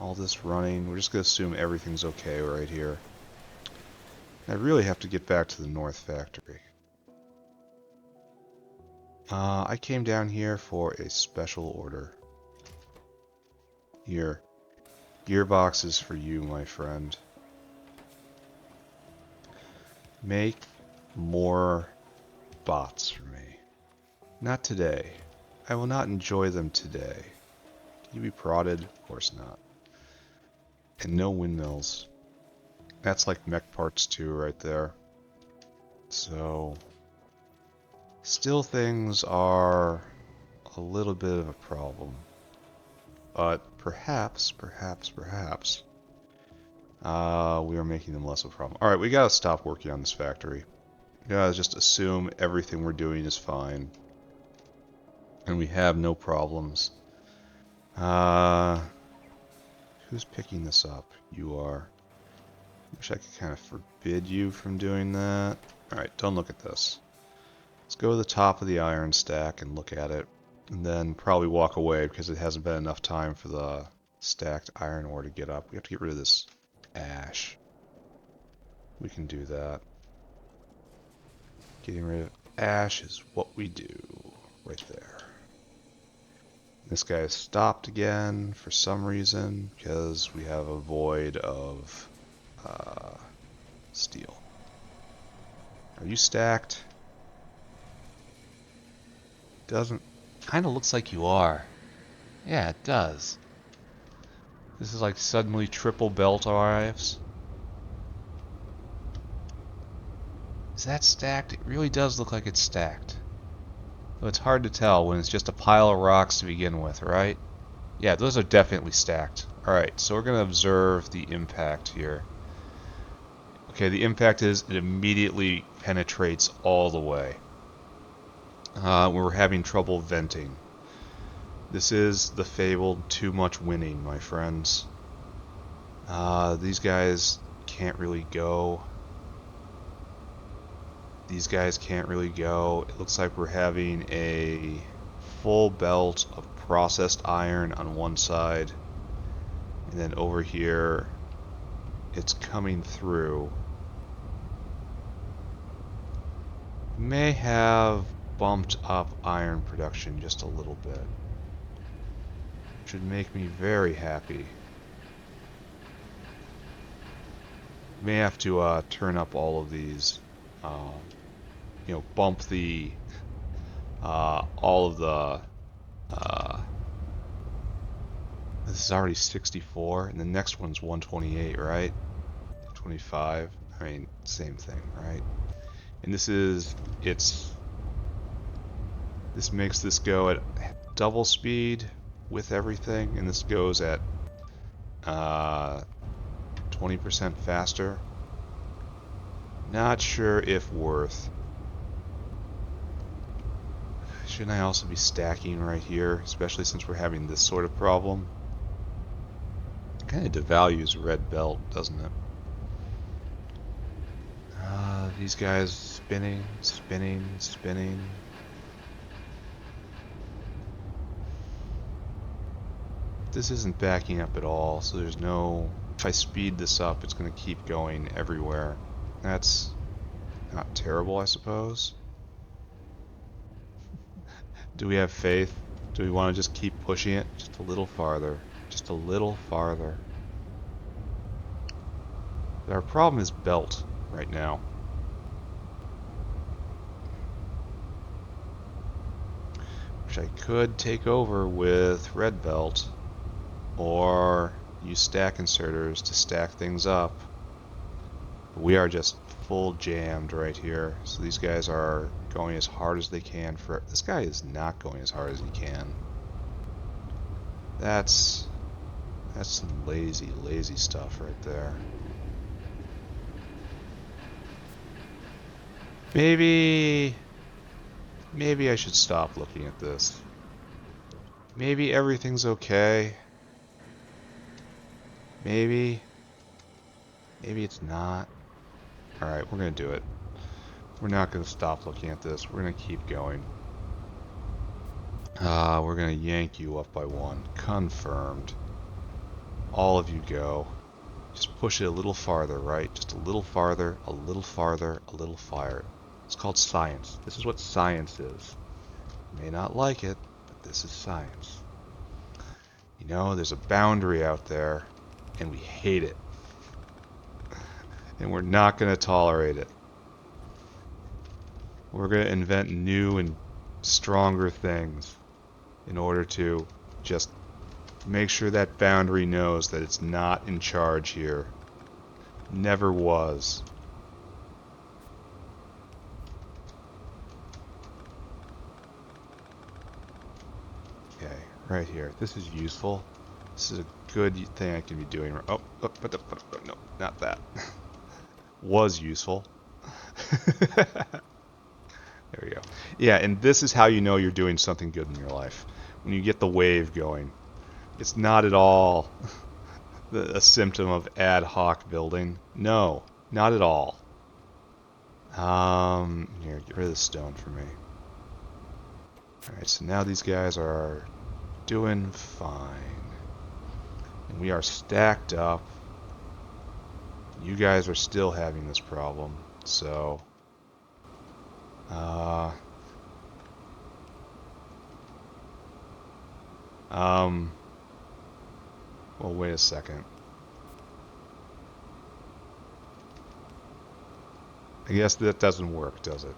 All this running, we're just gonna assume everything's okay right here. I really have to get back to the North Factory. I came down here for a special order. Here. Gearboxes for you, my friend. Make more bots for me. Not today. I will not enjoy them today. Can you be prodded? Of course not. And no windmills. That's like mech parts too right there. So... still things are a little bit of a problem. But perhaps, we are making them less of a problem. Alright, we gotta stop working on this factory. We gotta just assume everything we're doing is fine. And we have no problems. Who's picking this up? You are. Wish I could kind of forbid you from doing that. Alright, don't look at this. Let's go to the top of the iron stack and look at it. And then probably walk away because it hasn't been enough time for the stacked iron ore to get up. We have to get rid of this ash. We can do that. Getting rid of ash is what we do. Right there. This guy is stopped again for some reason because we have a void of steel. Are you stacked? Doesn't. Kind of looks like you are. Yeah, it does. This is like suddenly triple belt arrives. Is that stacked? It really does look like it's stacked. Though it's hard to tell when it's just a pile of rocks to begin with, right? Yeah, those are definitely stacked. Alright, so we're going to observe the impact here. Okay, the impact is it immediately penetrates all the way. We're having trouble venting. This is the fabled too much winning, my friends. These guys can't really go. These guys can't really go. It looks like we're having a full belt of processed iron on one side. And then over here, it's coming through. May have bumped up iron production just a little bit. Which would make me very happy. May have to turn up all of these. You know, bump the all of the. This is already 64, and the next one's 128, right? 25. I mean, same thing, right? And this is this makes this go at double speed with everything, and this goes at 20% faster. Not sure if worth. Shouldn't I also be stacking right here, especially since we're having this sort of problem? It kind of devalues red belt, doesn't it? These guys spinning, spinning, spinning. This isn't backing up at all, so there's no... If I speed this up, it's going to keep going everywhere. That's not terrible, I suppose. Do we have faith? Do we want to just keep pushing it just a little farther? Just a little farther. But our problem is belt right now. Which I could take over with red belt, or use stack inserters to stack things up. But we are just full jammed right here, so these guys are going as hard as they can for... This guy is not going as hard as he can. That's some lazy stuff right there. Maybe I should stop looking at this. Maybe everything's okay. Maybe. Maybe it's not. Alright, we're going to do it. We're not going to stop looking at this. We're going to keep going. We're going to yank you up by 1. Confirmed. All of you go. Just push it a little farther, right? Just a little farther, a little farther, a little farther. It's called science. This is what science is. You may not like it, but this is science. You know, there's a boundary out there, and we hate it. And we're not going to tolerate it. We're going to invent new and stronger things in order to just make sure that boundary knows that it's not in charge here. Never was. Okay, right here. This is useful. This is a good thing I can be doing. Oh, no, not that. Was useful. There we go. Yeah, and this is how you know you're doing something good in your life. When you get the wave going. It's not at all a symptom of ad hoc building. No, not at all. Here, get rid of the stone for me. Alright, so now these guys are doing fine. And we are stacked up. You guys are still having this problem, so... Well, wait a second. I guess that doesn't work, does it?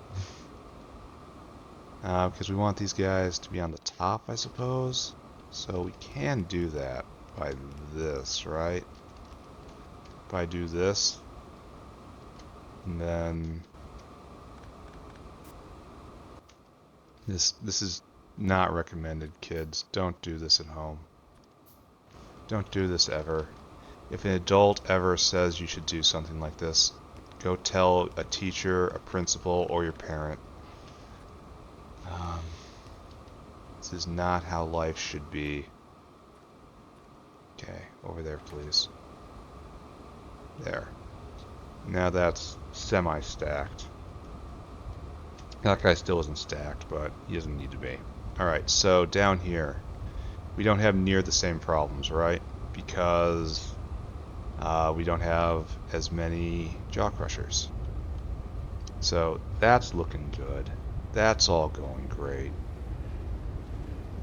Because we want these guys to be on the top, I suppose. So we can do that by this, right? If I do this, and then this is not recommended, kids. Don't do this at home. Don't do this ever. If an adult ever says you should do something like this, go tell a teacher, a principal, or your parent. This is not how life should be. Okay, over there, please. There. Now that's semi-stacked. That guy still isn't stacked, but he doesn't need to be. Alright, so down here, we don't have near the same problems, right? Because we don't have as many jaw crushers. So that's looking good. That's all going great.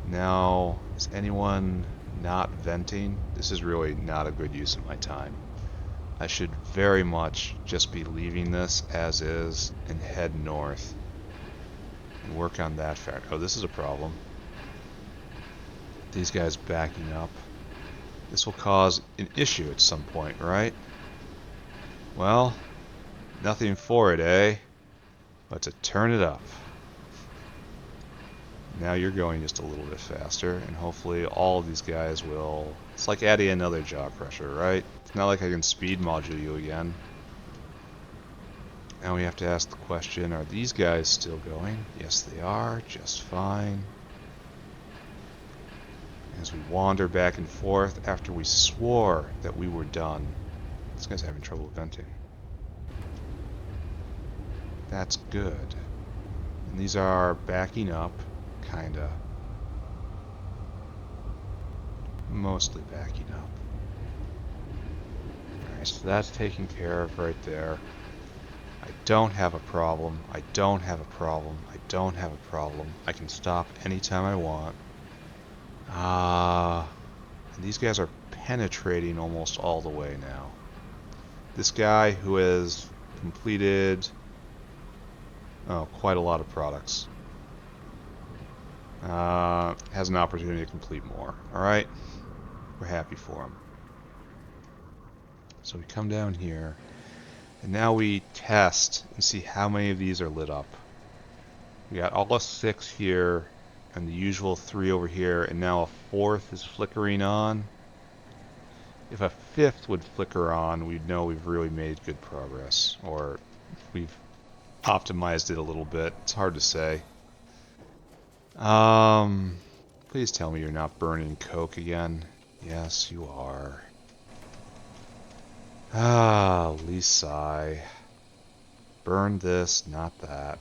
Now, is anyone not venting? This is really not a good use of my time. I should very much just be leaving this as is and head north and work on that fact. Oh, this is a problem. These guys backing up. This will cause an issue at some point, right? Well, nothing for it, eh? But to turn it up. Now you're going just a little bit faster, and hopefully all of these guys will... It's like adding another jaw crusher, right? It's not like I can speed module you again. Now we have to ask the question, are these guys still going? Yes, they are, just fine. As we wander back and forth after we swore that we were done. This guy's having trouble venting. That's good. And these are backing up, kinda. Mostly backing up. Alright, so that's taken care of right there. I don't have a problem. I don't have a problem. I don't have a problem. I can stop anytime I want. And these guys are penetrating almost all the way now. This guy who has completed quite a lot of products has an opportunity to complete more. Alright? We're happy for him. So we come down here, and now we test and see how many of these are lit up. We got all 6 here, and the usual 3 over here, and now a 4th is flickering on. If a 5th would flicker on, we'd know we've really made good progress, or we've optimized it a little bit. It's hard to say. Please tell me you're not burning coke again. Yes, you are. Ah, Lisai. Burn this, not that.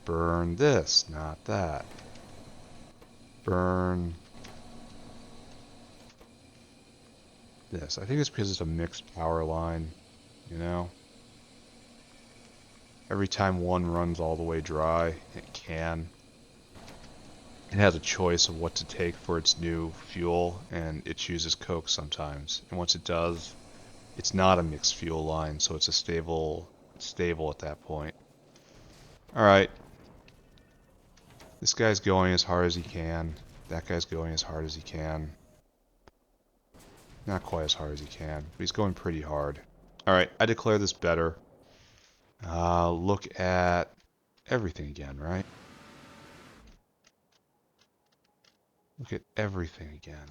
Burn this, not that. Burn this. I think it's because it's a mixed power line, you know? Every time one runs all the way dry, it has a choice of what to take for its new fuel, and it chooses coke sometimes. And once it does, it's not a mixed fuel line, so it's a stable at that point. Alright, this guy's going as hard as he can. That guy's going as hard as he can. Not quite as hard as he can, but he's going pretty hard. Alright, I declare this better. Look at everything again, right? Look at everything again.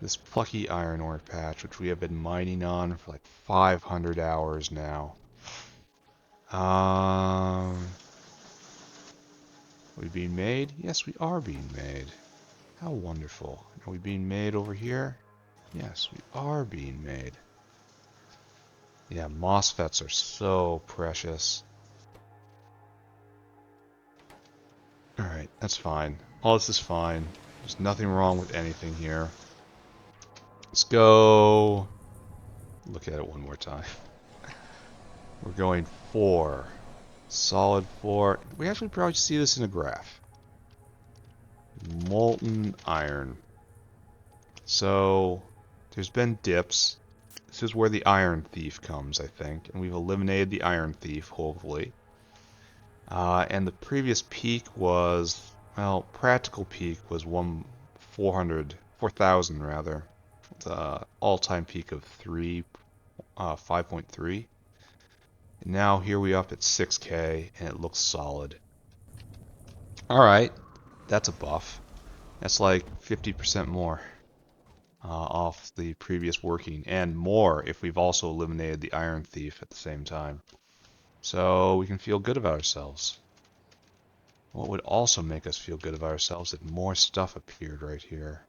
This plucky iron ore patch, which we have been mining on for like 500 hours now. Are we being made? Yes, we are being made. How wonderful. Are we being made over here? Yes, we are being made. Yeah, MOSFETs are so precious. Alright, that's fine. All this is fine. There's nothing wrong with anything here. Let's go look at it one more time. We're going 4. Solid 4. We actually probably see this in a graph. Molten iron. So, there's been dips. This is where the iron thief comes, I think. And we've eliminated the iron thief, hopefully. And the previous peak was, well, practical peak was 4,000 rather. The all-time peak of 5.3. And now here we up at 6K, and it looks solid. Alright, that's a buff. That's like 50% more off the previous working, and more if we've also eliminated the iron thief at the same time. So we can feel good about ourselves. What would also make us feel good about ourselves if more stuff appeared right here?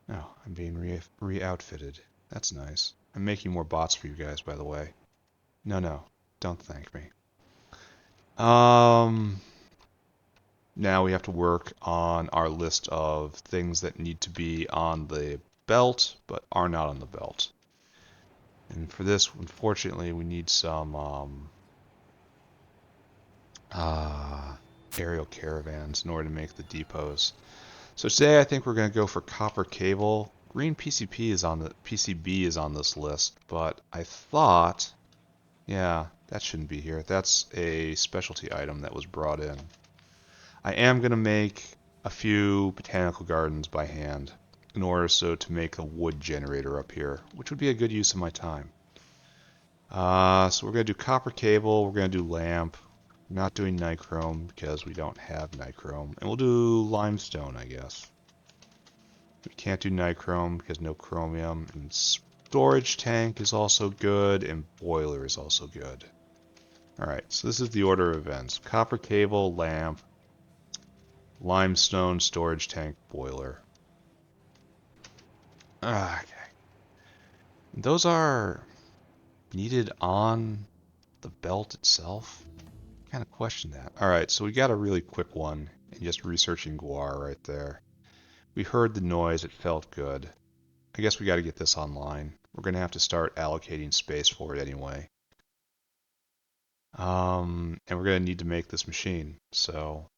Oh, I'm being re-outfitted. That's nice. I'm making more bots for you guys, by the way. No, don't thank me. Now we have to work on our list of things that need to be on the belt, but are not on the belt. And for this, unfortunately, we need some aerial caravans in order to make the depots. So today I think we're going to go for copper cable. Green PCB is on this list, but I thought, yeah, that shouldn't be here. That's a specialty item that was brought in. I am going to make a few botanical gardens by hand in order to make a wood generator up here, which would be a good use of my time. So we're going to do copper cable, we're going to do lamp. We're not doing nichrome because we don't have nichrome. And we'll do limestone, I guess. We can't do nichrome because no chromium. And storage tank is also good, and boiler is also good. Alright, so this is the order of events. Copper cable, lamp, limestone, storage tank, boiler. Okay. Those are needed on the belt itself? Kind of question that. Alright, so we got a really quick one in just researching guar right there. We heard the noise, it felt good. I guess we got to get this online. We're going to have to start allocating space for it anyway. And we're going to need to make this machine. So,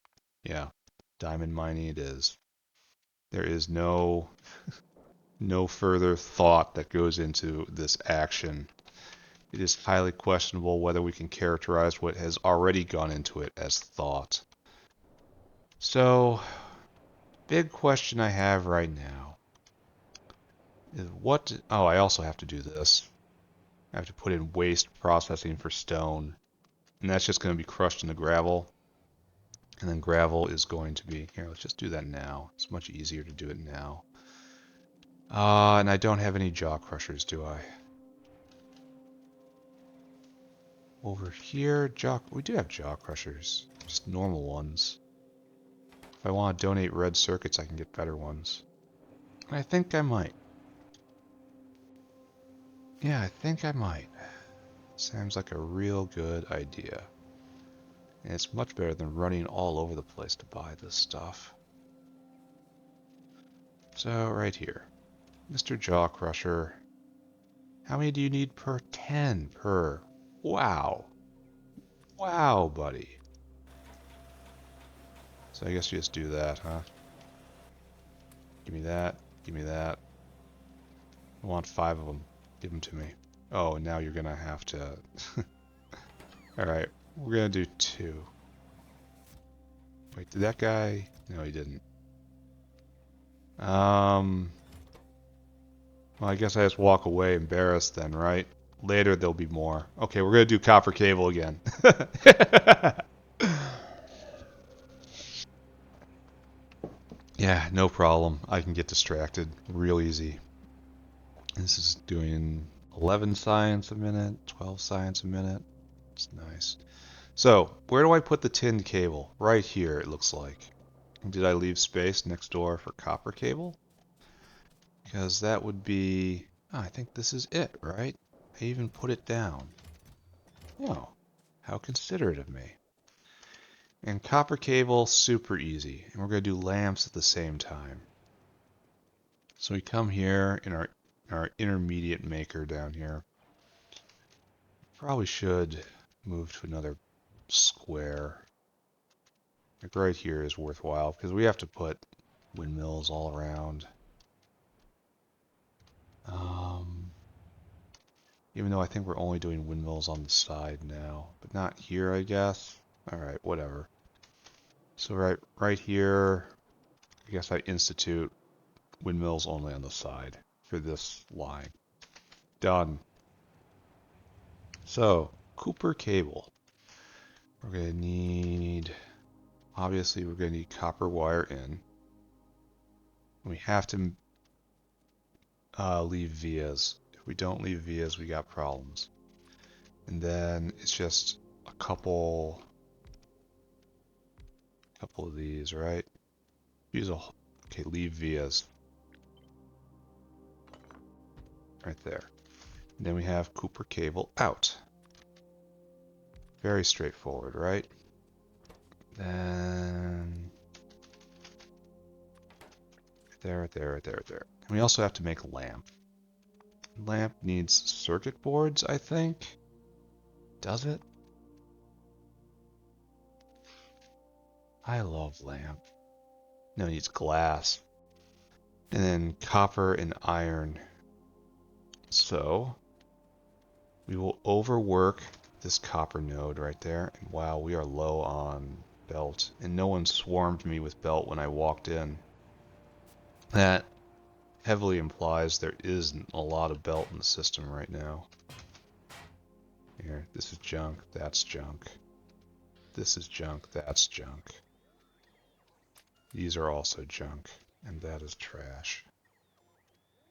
yeah, diamond mining it is. There is no further thought that goes into this action. It is highly questionable whether we can characterize what has already gone into it as thought. So, big question I have right now is what... Oh, I also have to do this. I have to put in waste processing for stone. And that's just going to be crushed into gravel. And then gravel is going to be... Here, let's just do that now. It's much easier to do it now. And I don't have any jaw crushers, do I? Over here, we do have jaw crushers. Just normal ones. If I want to donate red circuits, I can get better ones. I think I might. Yeah, I think I might. Sounds like a real good idea. And it's much better than running all over the place to buy this stuff. So, right here. Mr. Jaw Crusher. How many do you need per? 10 per. Wow. Wow, buddy. So I guess you just do that, huh? Give me that. Give me that. I want 5 of them. Give them to me. Oh, now you're gonna have to... Alright, we're gonna do 2. Wait, did that guy... No, he didn't. Well, I guess I just walk away embarrassed then, right? Later there'll be more. Okay, we're gonna do copper cable again. Yeah, no problem. I can get distracted real easy. This is doing 11 science a minute, 12 science a minute. It's nice. So, where do I put the tinned cable? Right here, it looks like. Did I leave space next door for copper cable? Because that would be... Oh, I think this is it, right? I even put it down. Oh, how considerate of me. And copper cable, super easy. And we're going to do lamps at the same time. So we come here in our intermediate maker down here. Probably should move to another square. Like right here is worthwhile because we have to put windmills all around. Even though I think we're only doing windmills on the side now, but not here, I guess. All right, whatever. So right here, I guess I institute windmills only on the side for this line. Done. So, Cooper cable. We're going to need, obviously we're going to need copper wire in. We have to leave vias. If we don't leave vias, we got problems. And then it's just a couple of these, right? Okay, leave vias. Right there. And then we have Cooper cable out. Very straightforward, right? Then right there. And we also have to make lamp. Lamp needs circuit boards, I think. Does it? I love lamp. No, it needs glass. And then copper and iron. So we will overwork this copper node right there. And wow, we are low on belt. And no one swarmed me with belt when I walked in. That heavily implies there isn't a lot of belt in the system right now. Here, this is junk, that's junk. This is junk, that's junk. These are also junk, and that is trash.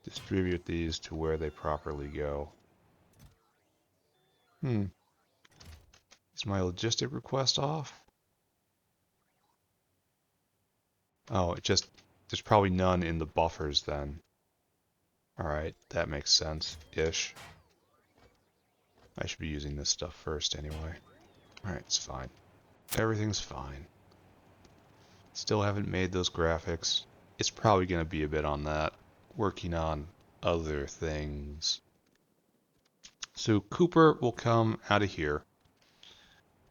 Distribute these to where they properly go. Is my logistic request off? Oh, there's probably none in the buffers then. Alright, that makes sense-ish. I should be using this stuff first anyway. Alright, it's fine. Everything's fine. Still haven't made those graphics. It's probably going to be a bit on that. Working on other things. So Cooper will come out of here.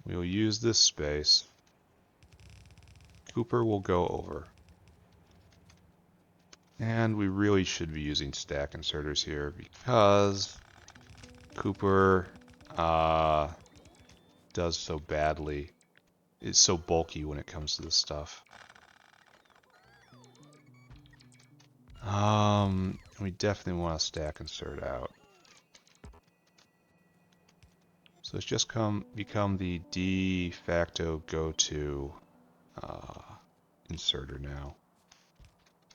We'll use this space. Cooper will go over. And we really should be using stack inserters here because Cooper does so badly. It's so bulky when it comes to this stuff. We definitely want to stack insert out. So it's just become the de facto go-to inserter now,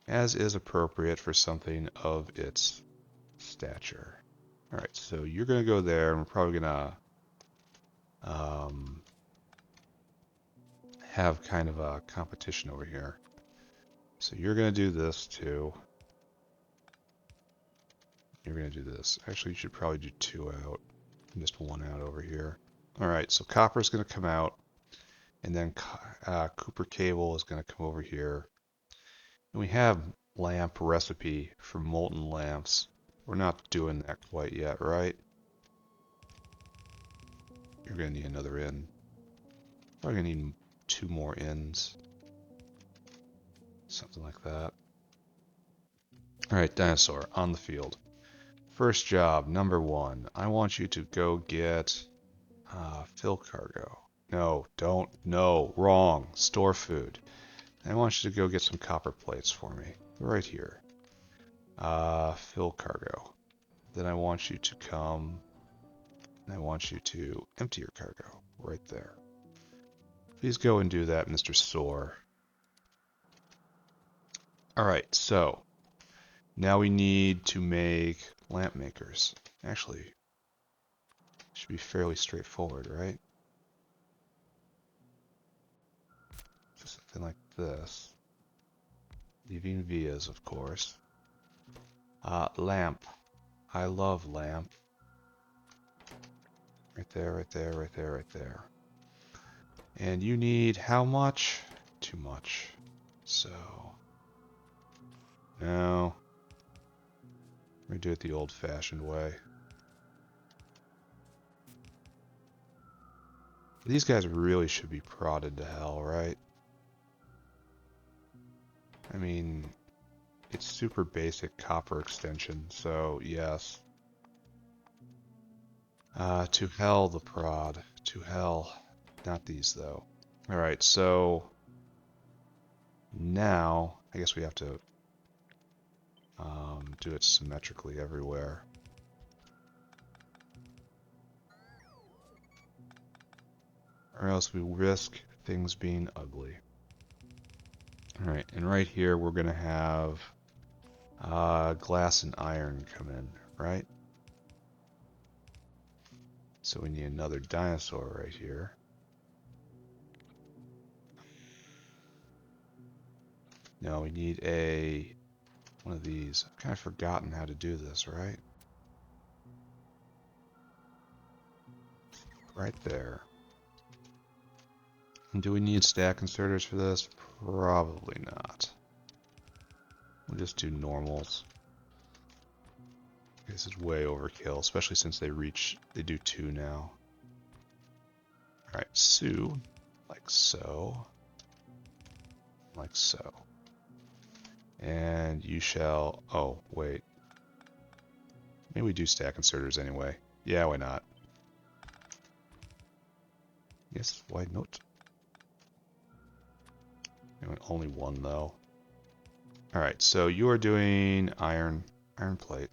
as is appropriate for something of its stature. All right, so you're going to go there, and we're probably going to have kind of a competition over here. So you're going to do this too. you're going to do this. Actually, you should probably do 2 out and just 1 out over here. All right, so copper is going to come out, and then Cooper cable is going to come over here. And we have lamp recipe for molten lamps. We're not doing that quite yet, right? You're going to need another in. Probably going to need 2 more ins. Something like that. All right, dinosaur, on the field. First job, number 1. I want you to go get fill cargo. No, don't. No, wrong. Store food. I want you to go get some copper plates for me. Right here. Fill cargo. Then I want you to come, and I want you to empty your cargo. Right there. Please go and do that, Mr. Soar. Alright, so now we need to make lamp makers. Actually, should be fairly straightforward, right? Just something like this. Leaving vias, of course. Lamp. I love lamp. Right there, right there, right there, right there. And you need how much? Too much. So, no. We do it the old-fashioned way. These guys really should be prodded to hell, right? I mean, it's super basic copper extension, so yes. To hell the prod. To hell. Not these, though. Alright, so now I guess we have to do it symmetrically everywhere. Or else we risk things being ugly. Alright, and right here we're going to have glass and iron come in, right? So we need another dinosaur right here. No, we need one of these. I've kind of forgotten how to do this, right? Right there. And do we need stack inserters for this? Probably not. We'll just do normals. This is way overkill, especially since they do 2 now. Alright, Sue, like so. Like so. And you shall, oh, wait. Maybe we do stack inserters anyway. Yeah, why not? Yes, why not? Only 1 though. Alright, so you are doing iron plate.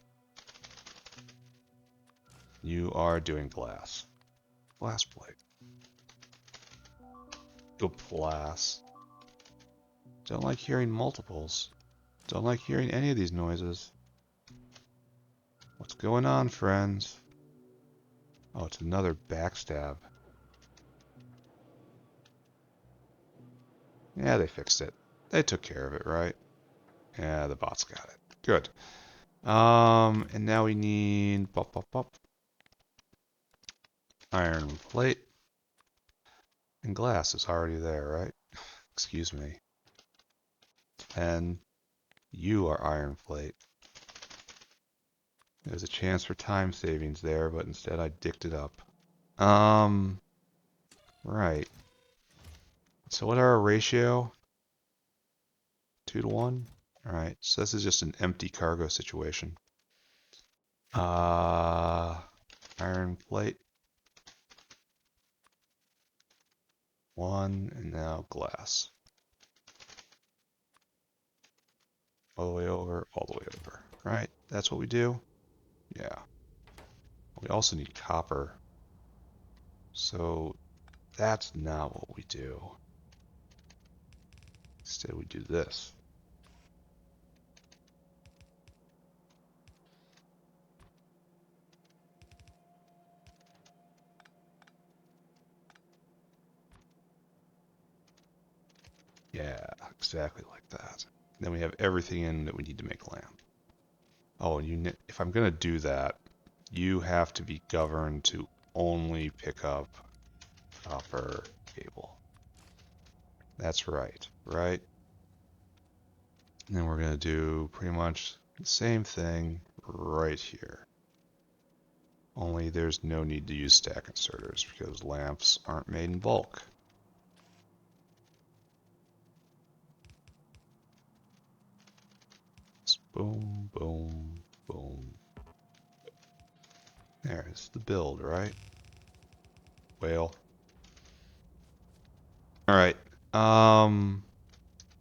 You are doing glass plate. Go glass. Don't like hearing multiples. Don't like hearing any of these noises. What's going on, friends? Oh, it's another backstab. Yeah, they fixed it. They took care of it, right? Yeah, the bots got it. Good. And now we need iron plate. And glass is already there, right? Excuse me. And you are iron plate. There's a chance for time savings there, but instead I dicked it up. Right. So what are our ratio? 2 to 1? Alright, so this is just an empty cargo situation. Iron plate. 1, and now glass. All the way over, all the way over. Right, that's what we do? Yeah. We also need copper. So that's not what we do. Instead we do this. Yeah, exactly like that. Then we have everything in that we need to make lamp. Oh, if I'm gonna do that, you have to be governed to only pick up copper cable. That's right, right? And then we're gonna do pretty much the same thing right here. Only there's no need to use stack inserters because lamps aren't made in bulk. Boom, boom, boom. There's the build, right? Whale. Alright.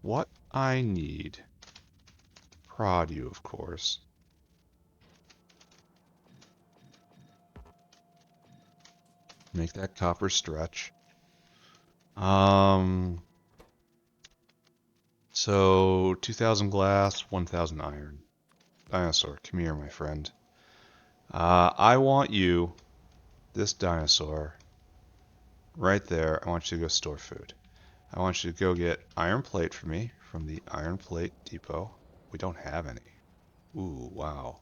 What I need, prod you, of course. Make that copper stretch. So 2,000 glass, 1,000 iron. Dinosaur, come here, my friend. I want you, this dinosaur, right there. I want you to go store food. I want you to go get iron plate for me from the iron plate depot. We don't have any. Ooh, wow.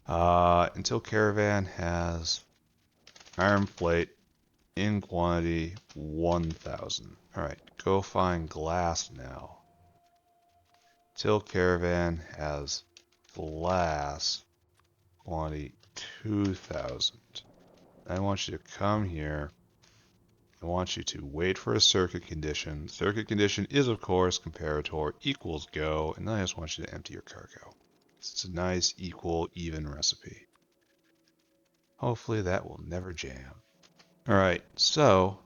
Until caravan has iron plate in quantity 1,000. Alright, go find glass now. Till caravan has glass quantity 2,000. I want you to come here. I want you to wait for a circuit condition. Circuit condition is, of course, comparator equals go, and then I just want you to empty your cargo. It's a nice, equal, even recipe. Hopefully that will never jam. Alright, so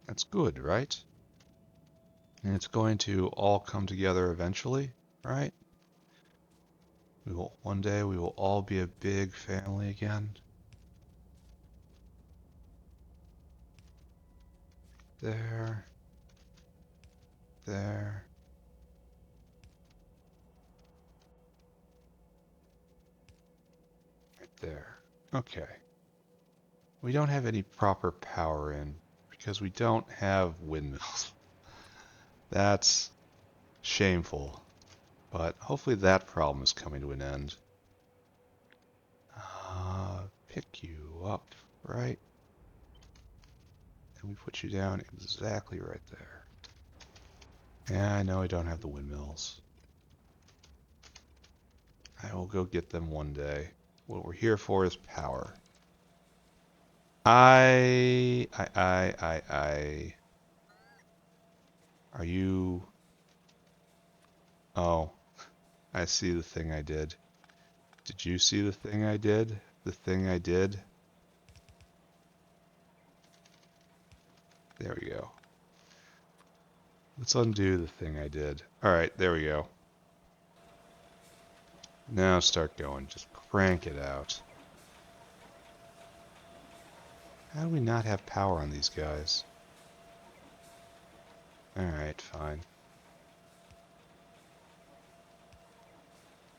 that's good, right? And it's going to all come together eventually, right? One day we will all be a big family again. There. There. Right there. Okay. We don't have any proper power in because we don't have windmills. That's shameful. But hopefully that problem is coming to an end. Pick you up, right? And we put you down exactly right there. Yeah, I know I don't have the windmills. I will go get them one day. What we're here for is power. I. Are you... Oh, I see the thing I did. Did you see the thing I did? The thing I did? There we go. Let's undo the thing I did. Alright, there we go. Now start going. Just crank it out. How do we not have power on these guys? Alright, fine.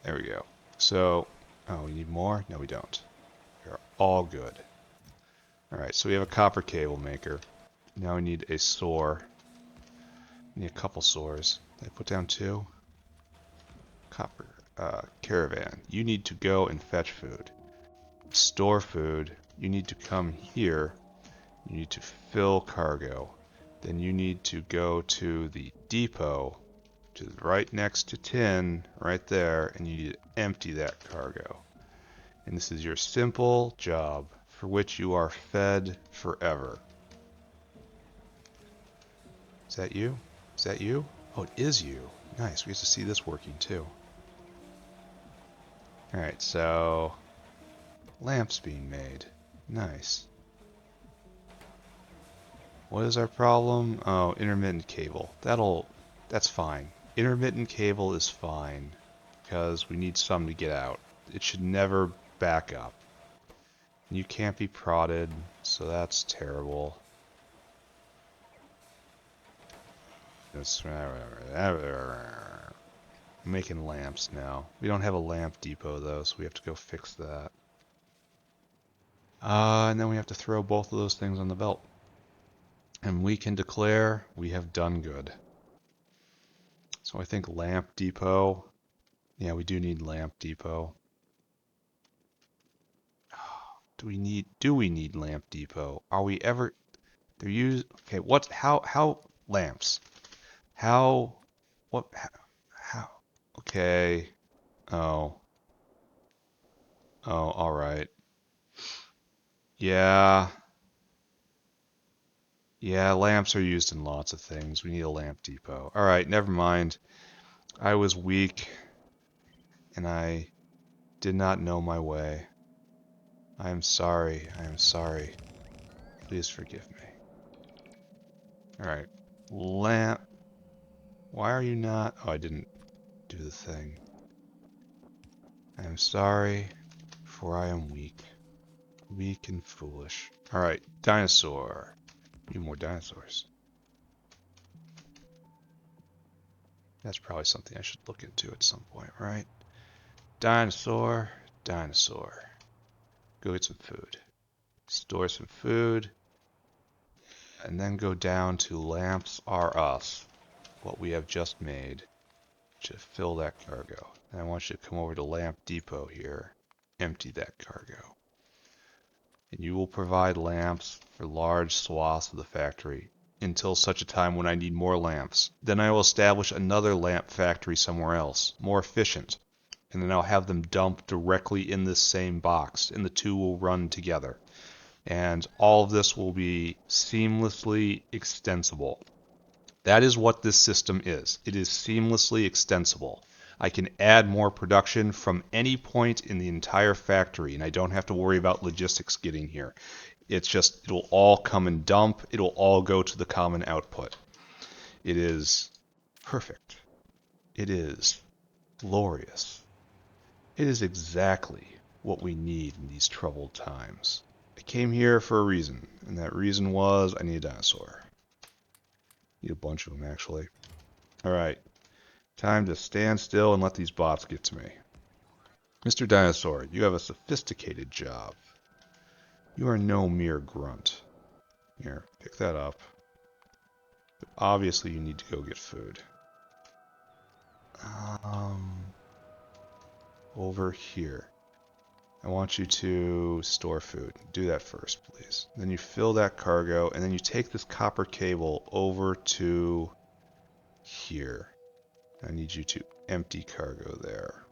There we go. So, oh, we need more? No, we don't. We're all good. Alright, so we have a copper cable maker. Now we need a saw. We need a couple saws. Did I put down 2? Copper. Caravan. You need to go and fetch food. Store food. You need to come here. You need to fill cargo. Then you need to go to the depot, which is right next to tin, right there, and you need to empty that cargo. And this is your simple job for which you are fed forever. Is that you? Is that you? Oh, it is you. Nice, we get to see this working too. Alright, so lamps being made. Nice. What is our problem? Oh, intermittent cable. That's fine. Intermittent cable is fine because we need some to get out. It should never back up. You can't be prodded, so that's terrible. I'm making lamps now. We don't have a lamp depot though, so we have to go fix that. And then we have to throw both of those things on the belt. And we can declare we have done good. So I think lamp depot Yeah, we do need lamp depot. Do we need lamp depot? Are we ever they're used okay, how lamps? How what how okay. Oh. Oh, all right. Yeah. Yeah, lamps are used in lots of things. We need a lamp depot. All right, never mind. I was weak and I did not know my way. I am sorry. I am sorry. Please forgive me. All right. Lamp. Why are you not? Oh, I didn't do the thing. I am sorry, for I am weak. Weak and foolish. All right, dinosaur. Need more dinosaurs. That's probably something I should look into at some point, right? Dinosaur, dinosaur. Go get some food. Store some food, and then go down to lamps are us, what we have just made, to fill that cargo. And I want you to come over to Lamp Depot here, empty that cargo. And you will provide lamps for large swaths of the factory until such a time when I need more lamps. Then I will establish another lamp factory somewhere else, more efficient. And then I'll have them dump directly in this same box, and the two will run together. And all of this will be seamlessly extensible. That is what this system is. It is seamlessly extensible. I can add more production from any point in the entire factory, and I don't have to worry about logistics getting here. It's just, it'll all come and dump. It'll all go to the common output. It is perfect. It is glorious. It is exactly what we need in these troubled times. I came here for a reason, and that reason was I need a dinosaur. Need a bunch of them, actually. Alright, time to stand still and let these bots get to me. Mr. Dinosaur, you have a sophisticated job. You are no mere grunt. Here, pick that up. But obviously you need to go get food. Over here. I want you to store food. Do that first, please. Then you fill that cargo, and then you take this copper cable over to here. I need you to empty cargo there.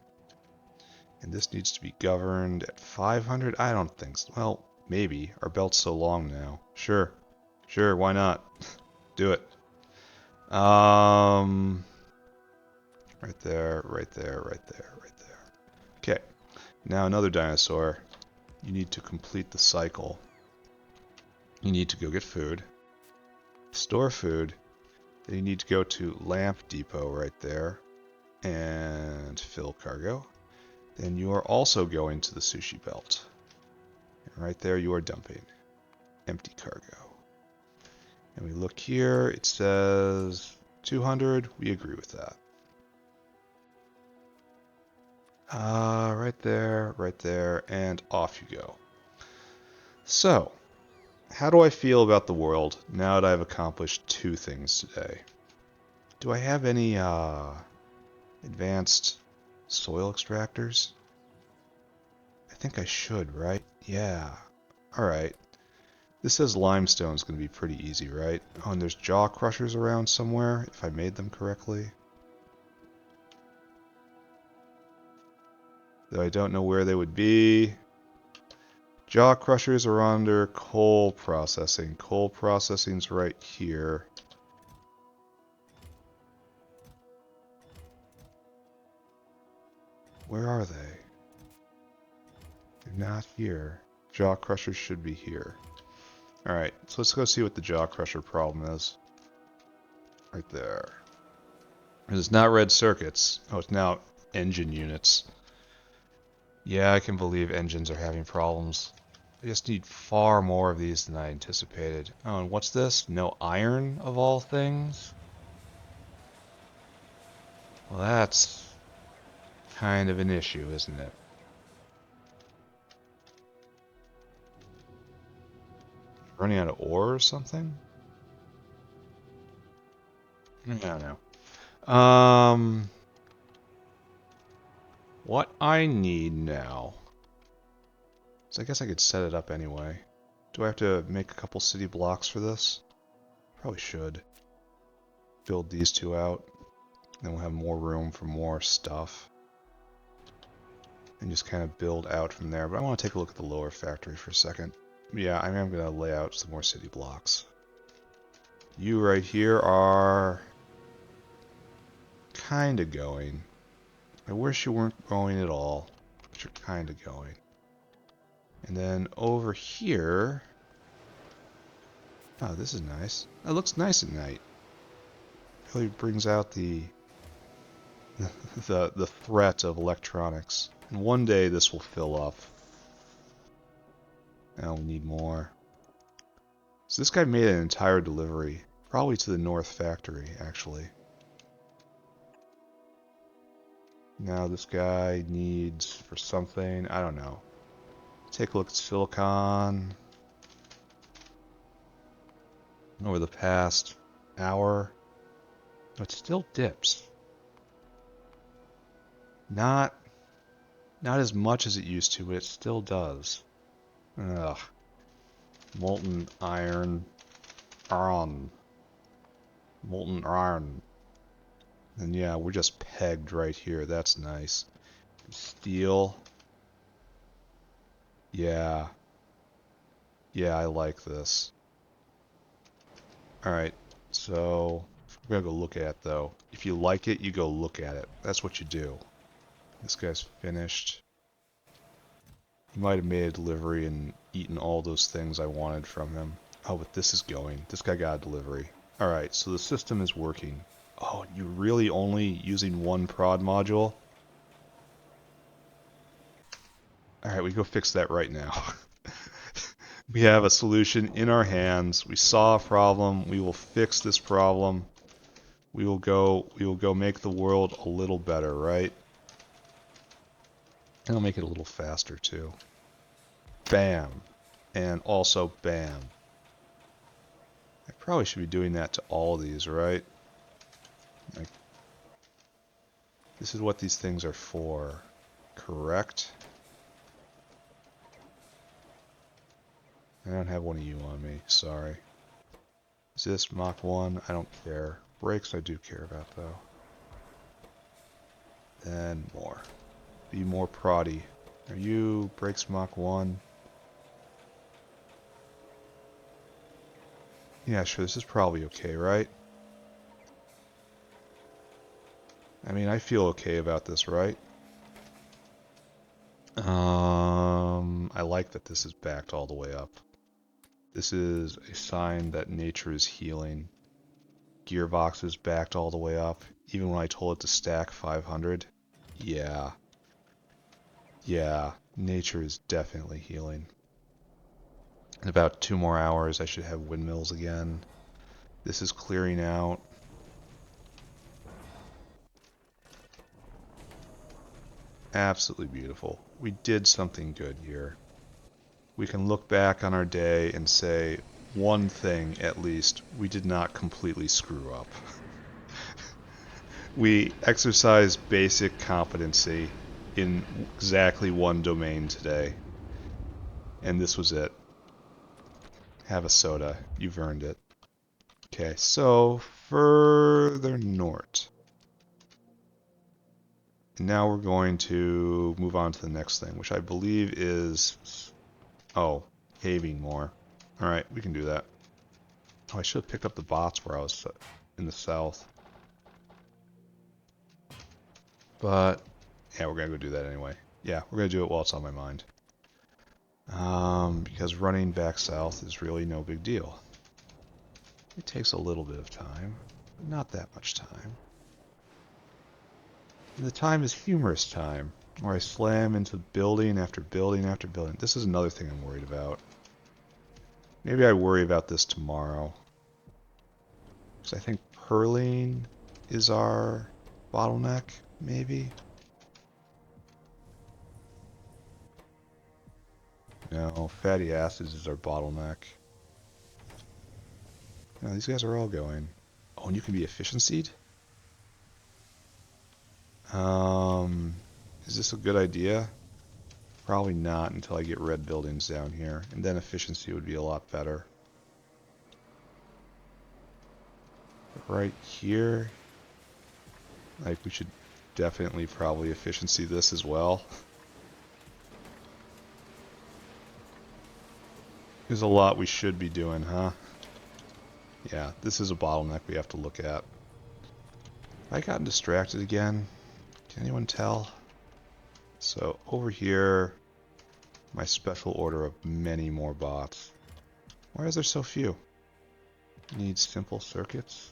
And this needs to be governed at 500? I don't think so. Well, maybe. Our belt's so long now. Sure. Sure, why not? Do it. Right there, right there, right there, right there. Okay. Now another dinosaur. You need to complete the cycle. You need to go get food. Store food. Then you need to go to Lamp Depot right there and fill cargo. Then you are also going to the sushi belt. And right there you are dumping. Empty cargo. And we look here, it says 200. We agree with that. Right there, and off you go. So, how do I feel about the world now that I've accomplished two things today? Do I have any advanced soil extractors? I think I should, right? Yeah. Alright. This says limestone's going to be pretty easy, right? Oh, and there's jaw crushers around somewhere, if I made them correctly. Though I don't know where they would be. Jaw crushers are under coal processing. Coal processing's right here. Where are they? They're not here. Jaw crushers should be here. Alright, so let's go see what the jaw crusher problem is. Right there. It's not red circuits. Oh, it's now engine units. Yeah, I can believe engines are having problems. I just need far more of these than I anticipated. Oh, and what's this? No iron, of all things? Well, that's kind of an issue, isn't it? Running out of ore or something? I don't know. What I need now... So I guess I could set it up anyway. Do I have to make a couple city blocks for this? Probably should. Build these two out. Then we'll have more room for more stuff. And just kind of build out from there. But I want to take a look at the lower factory for a second. Yeah, I am going to lay out some more city blocks. You right here are kind of going. I wish you weren't going at all, but you're kind of going. And then over here... Oh, this is nice. It looks nice at night. Really brings out the threat of electronics. And one day this will fill up. Now we need more. So this guy made an entire delivery. Probably to the North Factory, actually. Now this guy needs for something, I don't know. Take a look at silicon. Over the past hour, it still dips. Not as much as it used to, but it still does. Ugh. Molten iron. Molten iron. And yeah, we're just pegged right here. That's nice. Steel. Yeah. Yeah, I like this. Alright, so we're gonna go look at it though. If you like it, you go look at it. That's what you do. This guy's finished. He might have made a delivery and eaten all those things I wanted from him. Oh, but this is going. This guy got a delivery. Alright, so the system is working. Oh, you're really only using one prod module? Alright, we go fix that right now. We have a solution in our hands. We saw a problem. We will fix this problem. We will go make the world a little better, right? And I'll make it a little faster too. Bam. And also bam. I probably should be doing that to all of these, right? Like, this is what these things are for, correct? I don't have one of you on me, sorry. Is this Mach 1? I don't care. Brakes I do care about though. Then more. Be more proddy. Are you brakes Mach 1? Yeah, sure, this is probably okay, right? I mean, I feel okay about this, right? I like that this is backed all the way up. This is a sign that nature is healing. Gearbox is backed all the way up, even when I told it to stack 500. Yeah. Yeah, nature is definitely healing. In about 2 more hours, I should have windmills again. This is clearing out. Absolutely beautiful. We did something good here. We can look back on our day and say, one thing at least, we did not completely screw up. We exercised basic competency in exactly one domain today. And this was it. Have a soda. You've earned it. Okay, so further north. And now we're going to move on to the next thing, which I believe is... Oh, paving more. Alright, we can do that. Oh, I should have picked up the bots where I was in the south. But, yeah, we're going to go do that anyway. Yeah, we're going to do it while it's on my mind. Because running back south is really no big deal. It takes a little bit of time, but not that much time. And the time is humorous time, where I slam into building after building after building. This is another thing I'm worried about. Maybe I worry about this tomorrow. Because I think purling is our bottleneck, maybe? No, fatty acids is our bottleneck. No, these guys are all going. Oh, and you can be efficiencyed? Is this a good idea? Probably not until I get red buildings down here, and then efficiency would be a lot better. But right here, like we should definitely probably efficiency this as well. There's a lot we should be doing, huh? Yeah, this is a bottleneck we have to look at. I gotten distracted again. Can anyone tell? So over here, my special order of many more bots. Why is there so few? Need simple circuits.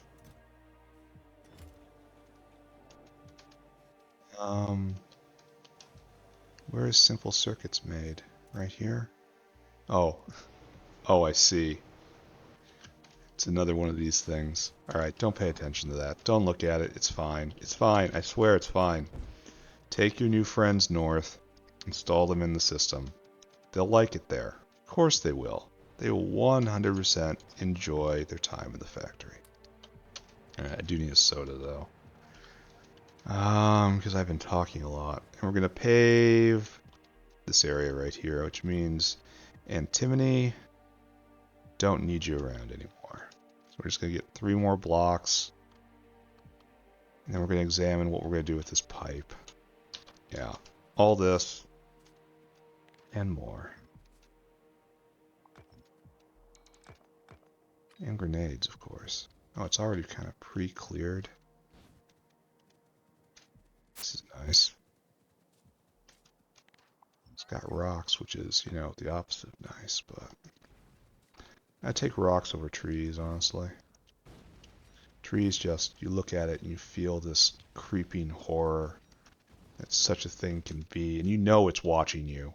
Where is simple circuits made? Right here? Oh, oh, I see. It's another one of these things. Alright, don't pay attention to that. Don't look at it. It's fine. It's fine. I swear it's fine. Take your new friends north. Install them in the system. They'll like it there. Of course they will. They will 100% enjoy their time in the factory. Alright, I do need a soda though. Because I've been talking a lot. And we're going to pave this area right here, which means antimony, don't need you around anymore. So we're just going to get 3 more blocks. And then we're going to examine what we're going to do with this pipe. Yeah, all this and more. And grenades, of course. Oh, it's already kind of pre-cleared. This is nice. It's got rocks, which is, you know, the opposite of nice, but I take rocks over trees, honestly. Trees just, you look at it and you feel this creeping horror that such a thing can be, and you know it's watching you.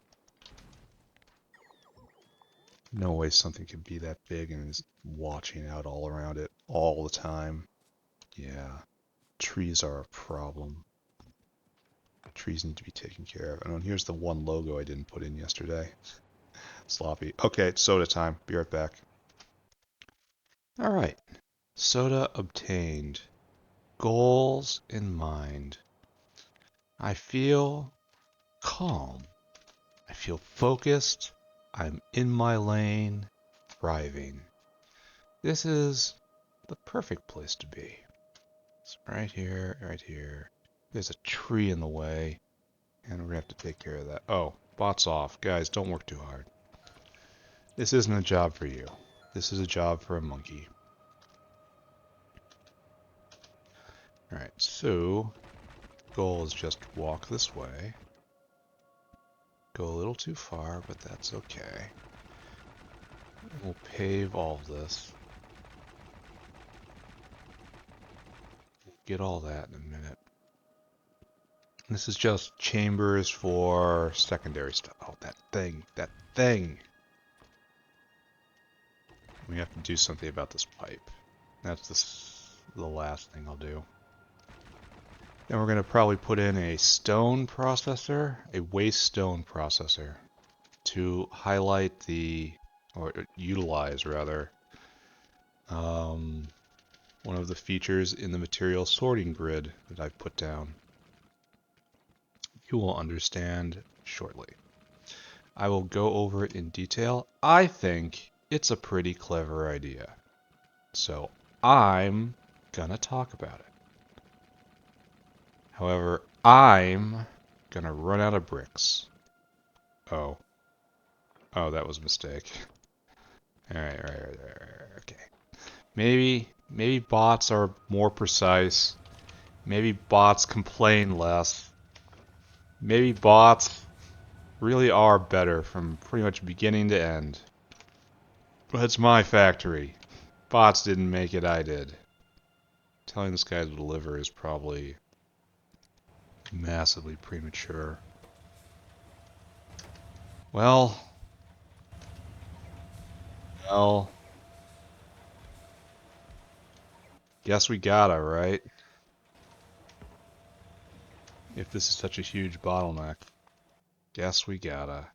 No way something can be that big and is watching out all around it all the time. Yeah, trees are a problem. Trees need to be taken care of. And here's the one logo I didn't put in yesterday. Sloppy. Okay, it's soda time. Be right back. Alright, soda obtained. Goals in mind. I feel calm. I feel focused. I'm in my lane, thriving. This is the perfect place to be. It's right here, right here. There's a tree in the way, and we're gonna have to take care of that. Oh, bots off. Guys, don't work too hard. This isn't a job for you. This is a job for a monkey. Alright, so goal is just walk this way. Go a little too far, but that's okay. We'll pave all of this. We'll get all that in a minute. This is just chambers for secondary stuff. Oh, that thing. That thing! We have to do something about this pipe. That's the last thing I'll do. Then we're going to probably put in a stone processor, a waste stone processor, to highlight the, or utilize rather, one of the features in the material sorting grid that I've put down. You will understand shortly. I will go over it in detail. I think it's a pretty clever idea. So I'm gonna talk about it. However, I'm gonna run out of bricks. Oh. Oh, that was a mistake. Alright, okay. Maybe bots are more precise. Maybe bots complain less. Maybe bots really are better from pretty much beginning to end. But it's my factory. Bots didn't make it, I did. Telling this guy to deliver is probably massively premature. Well, guess we gotta, right? If this is such a huge bottleneck, guess we gotta.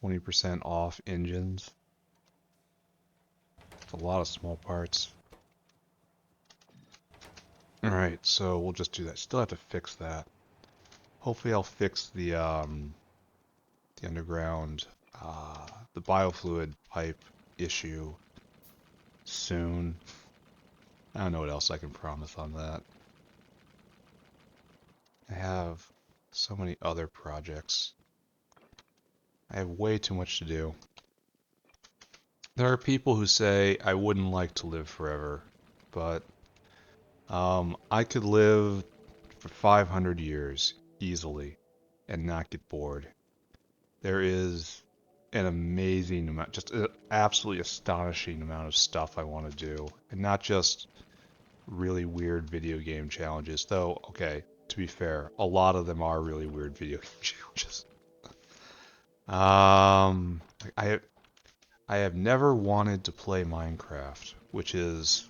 %20 off engines. It's a lot of small parts. Alright, so we'll just do that. Still have to fix that. Hopefully I'll fix the underground, the biofluid pipe issue soon. I don't know what else I can promise on that. I have so many other projects. I have way too much to do. There are people who say I wouldn't like to live forever, but I could live for 500 years easily and not get bored. There is an amazing amount, just an absolutely astonishing amount of stuff I want to do, and not just really weird video game challenges. Though, okay, to be fair, a lot of them are really weird video game challenges. Um, I I have never wanted to play Minecraft, which is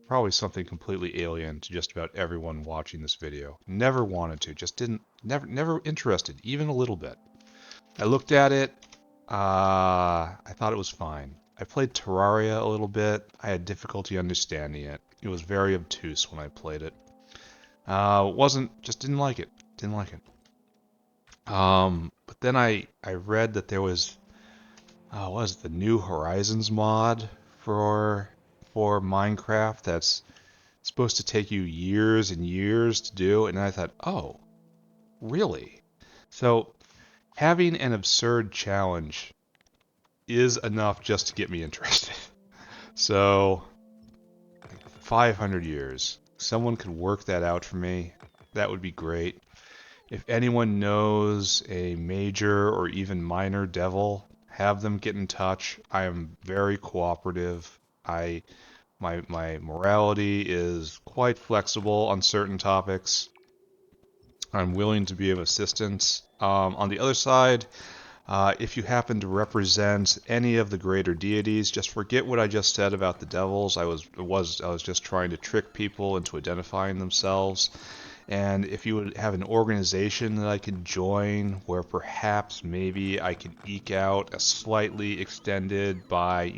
probably something completely alien to just about everyone watching this video. Never wanted to, just didn't, never interested, even a little bit. I looked at it, I thought it was fine. I played Terraria a little bit. I had difficulty understanding it. It was very obtuse when I played it. Just didn't like it. Didn't like it. But then I read that there was, what is it, the New Horizons mod for for Minecraft that's supposed to take you years and years to do, and I thought, oh, really? So having an absurd challenge is enough just to get me interested. So 500 years. Someone could work that out for me. That would be great. If anyone knows a major or even minor devil, have them get in touch. I am very cooperative. My morality is quite flexible on certain topics. I'm willing to be of assistance. On the other side, if you happen to represent any of the greater deities, just forget what I just said about the devils. I was just trying to trick people into identifying themselves. And if you would have an organization that I could join where perhaps maybe I could eke out a slightly extended by,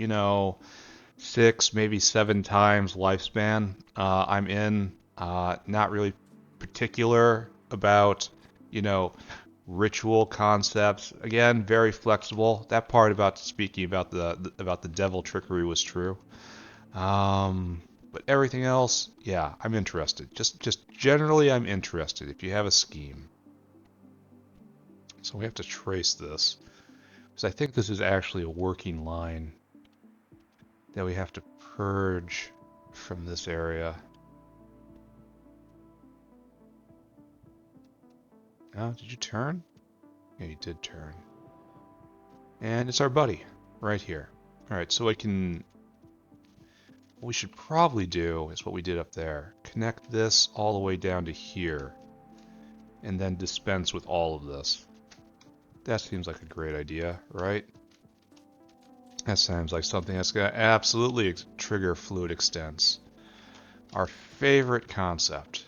6, maybe 7 times lifespan, I'm in. Not really particular about, you know, ritual concepts. Again, very flexible. That part about speaking about the devil trickery was true. But everything else, yeah, I'm interested. Just generally, I'm interested. If you have a scheme, so we have to trace this because I think this is actually a working line that we have to purge from this area. Oh, did you turn? Yeah, you did turn. And it's our buddy right here. All right, so I can. What we should probably do is what we did up there. Connect this all the way down to here, and then dispense with all of this. That seems like a great idea, right? That sounds like something that's going to absolutely trigger fluid extents. Our favorite concept.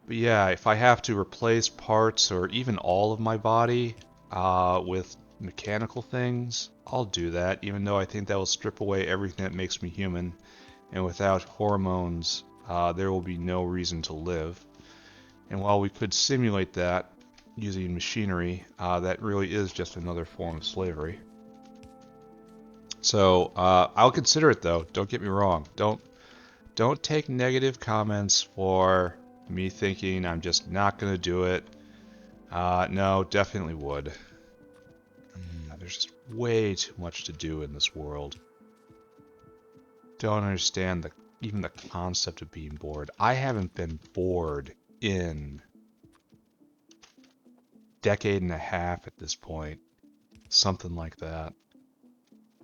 But yeah, if I have to replace parts or even all of my body with mechanical things, I'll do that, even though I think that will strip away everything that makes me human. And without hormones, there will be no reason to live. And while we could simulate that using machinery, that really is just another form of slavery. So I'll consider it though. Don't get me wrong. Don't take negative comments for me thinking I'm just not gonna do it. No, definitely would. There's just way too much to do in this world. Don't understand even the concept of being bored. I haven't been bored in decade and a half at this point. Something like that.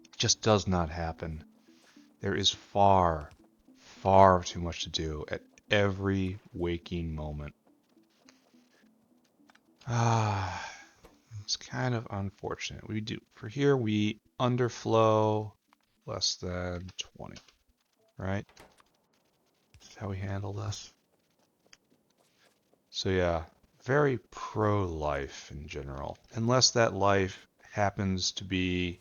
It just does not happen. There is far, far too much to do at every waking moment. Ah, it's kind of unfortunate. For here we underflow less than 20, right? That's how we handle this. So yeah, very pro-life in general, unless that life happens to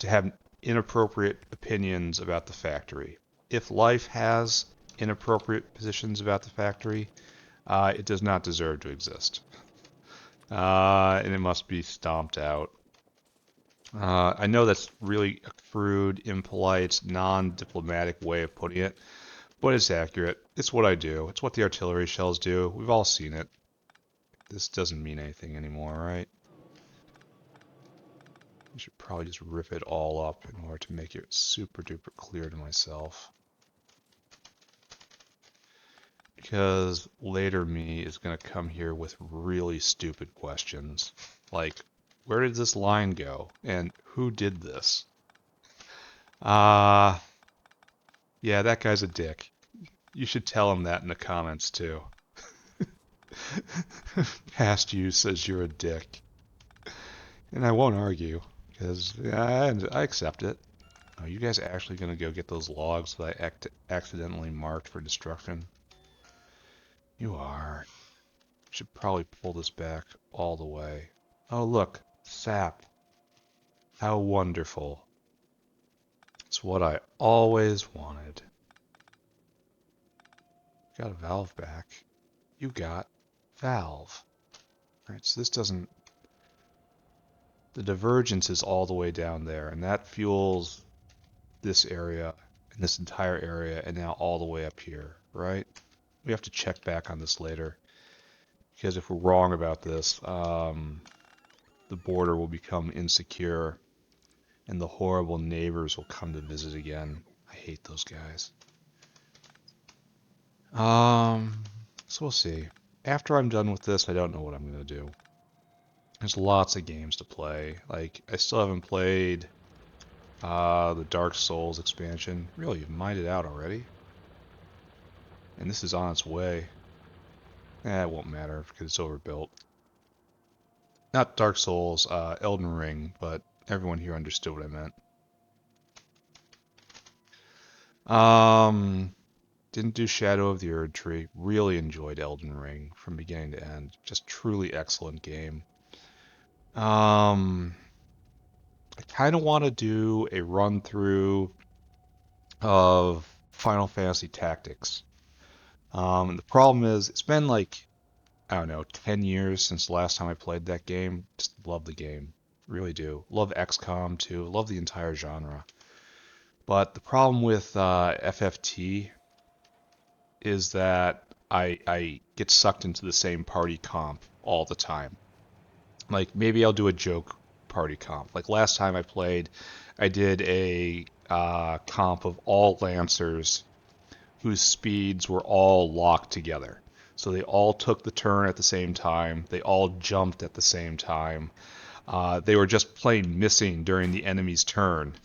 have inappropriate opinions about the factory. If life has inappropriate positions about the factory, it does not deserve to exist. And it must be stomped out. I know that's really a crude, impolite, non-diplomatic way of putting it, but it's accurate. It's what I do. It's what the artillery shells do. We've all seen it. This doesn't mean anything anymore, right? I should probably just rip it all up in order to make it super duper clear to myself. Because later me is going to come here with really stupid questions. Like, where did this line go? And who did this? Yeah, that guy's a dick. You should tell him that in the comments too. Past you says you're a dick. And I won't argue, because I accept it. Are you guys actually going to go get those logs that I accidentally marked for destruction? You are. Should probably pull this back all the way. Oh look, sap. How wonderful. It's what I always wanted. Got a valve back. You got valve. Alright, so this doesn't... The divergence is all the way down there, and that fuels this area, and this entire area, and now all the way up here, right? We have to check back on this later, because if we're wrong about this, the border will become insecure, and the horrible neighbors will come to visit again. I hate those guys. So we'll see. After I'm done with this, I don't know what I'm going to do. There's lots of games to play. Like, I still haven't played the Dark Souls expansion. Really, you've mined it out already? And this is on its way. It won't matter because it's overbuilt. Not Dark Souls, Elden Ring, but everyone here understood what I meant. Didn't do Shadow of the Erd Tree. Really enjoyed Elden Ring from beginning to end. Just truly excellent game. I kind of want to do a run through of Final Fantasy Tactics. The problem is, it's been like, I don't know, 10 years since the last time I played that game. Just love the game. Really do. Love XCOM too. Love the entire genre. But the problem with FFT is that I get sucked into the same party comp all the time. Like, maybe I'll do a joke party comp. Like, last time I played, I did a comp of all Lancers whose speeds were all locked together. So they all took the turn at the same time. They all jumped at the same time. They were just plain missing during the enemy's turn.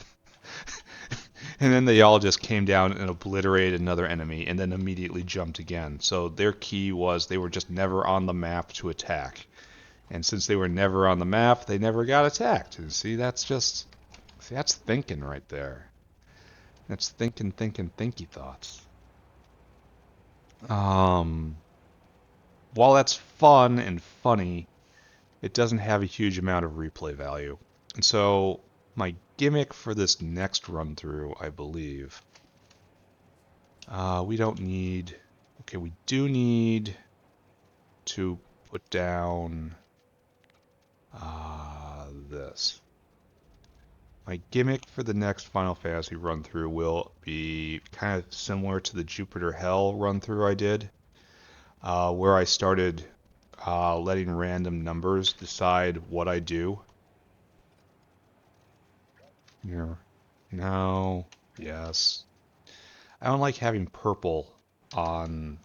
And then they all just came down and obliterated another enemy and then immediately jumped again. So their key was they were just never on the map to attack. And since they were never on the map, they never got attacked. And see, that's thinking right there. That's thinking, thinky thoughts. While that's fun and funny, it doesn't have a huge amount of replay value. And so my gimmick for this next run through, I believe, we don't need, okay, we do need to put down this. My gimmick for the next Final Fantasy run through will be kind of similar to the Jupiter Hell run through I did, where I started letting random numbers decide what I do. Here. No. Yes. I don't like having purple on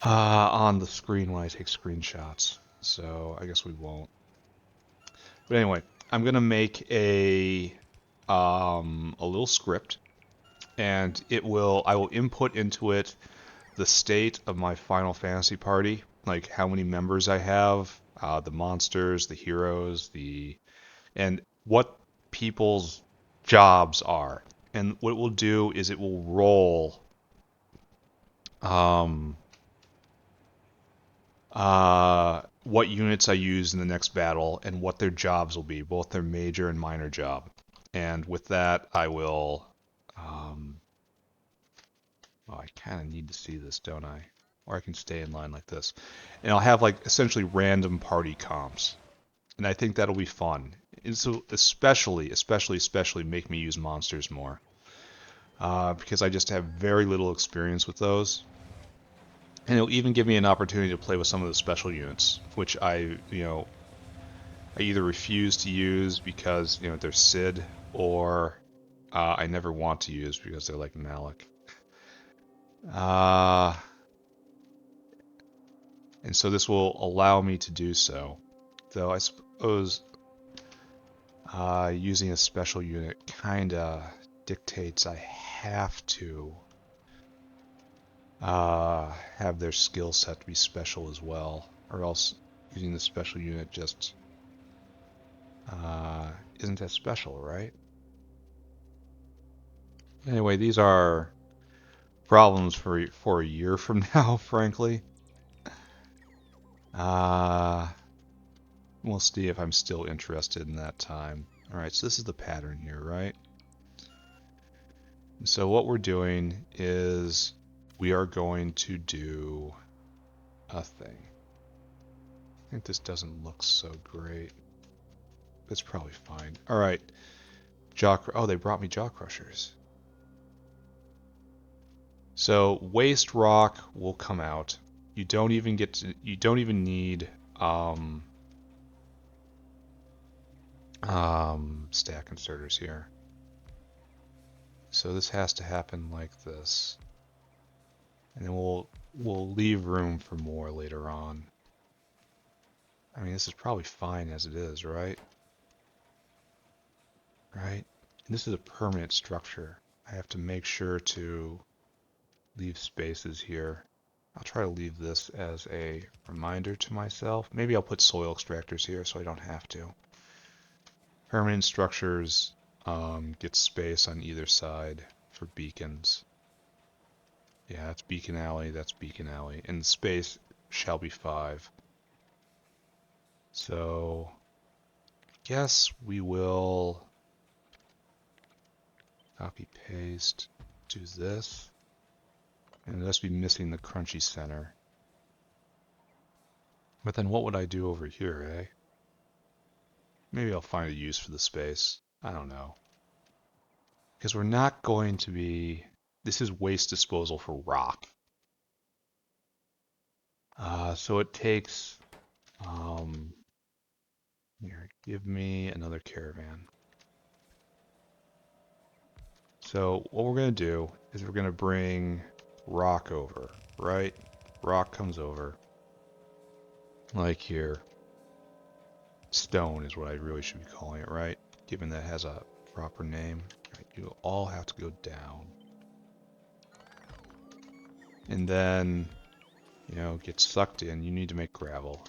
the screen when I take screenshots. So I guess we won't. But anyway, I'm gonna make a little script, and I will input into it the state of my Final Fantasy party, like how many members I have, the monsters, the heroes, and what people's jobs are. And what it will do is it will roll what units I use in the next battle and what their jobs will be, both their major and minor job. And with that, I will Oh, I kind of need to see this, don't I? Or I can stay in line like this. And I'll have like essentially random party comps. And I think that'll be fun. And so especially make me use monsters more. Because I just have very little experience with those. And it'll even give me an opportunity to play with some of the special units, which I either refuse to use because, they're Sid, or I never want to use because they're like Malik. Uh, and so this will allow me to do so. Though I suppose using a special unit kinda dictates I have to have their skill set be special as well, or else using the special unit just isn't as special, right? Anyway, these are problems for a year from now, frankly. Uh, we'll see if I'm still interested in that time. All right, so this is the pattern here, right? So what we're doing is we are going to do a thing. I think this doesn't look so great. It's probably fine. All right, oh, they brought me jaw crushers. So waste rock will come out. You don't even need stack inserters here. So this has to happen like this. And then we'll leave room for more later on. I mean, this is probably fine as it is, right? Right? And this is a permanent structure. I have to make sure to leave spaces here. I'll try to leave this as a reminder to myself. Maybe I'll put soil extractors here so I don't have to. Permanent structures get space on either side for beacons. Yeah, that's beacon alley, that's beacon alley. And the space shall be 5. So, guess we will copy paste, do this, and it must be missing the crunchy center. But then what would I do over here, eh? Maybe I'll find a use for the space. I don't know. Because we're not going to be... This is waste disposal for rock. So it takes... Here, give me another caravan. So what we're going to do is we're going to bring rock over, right? Rock comes over. Like here. Stone is what I really should be calling it, right? Given that it has a proper name. Right, you all have to go down. And then, get sucked in. You need to make gravel.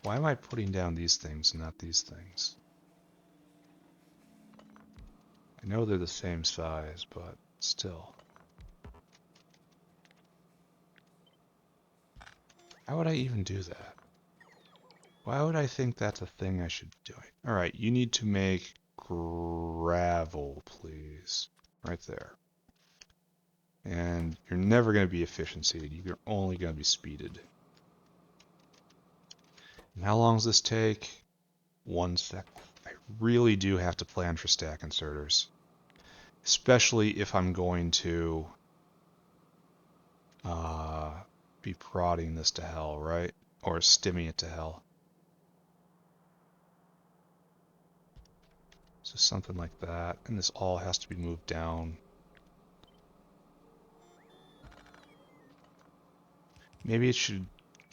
Why am I putting down these things, not these things? I know they're the same size, but still. How would I even do that? Why would I think that's a thing I should be doing? Alright, you need to make gravel, please. Right there. And you're never going to be efficiency. You're only going to be speeded. And how long does this take? 1 sec. I really do have to plan for stack inserters. Especially if I'm going to be prodding this to hell, right? Or stimming it to hell. So something like that. And this all has to be moved down. Maybe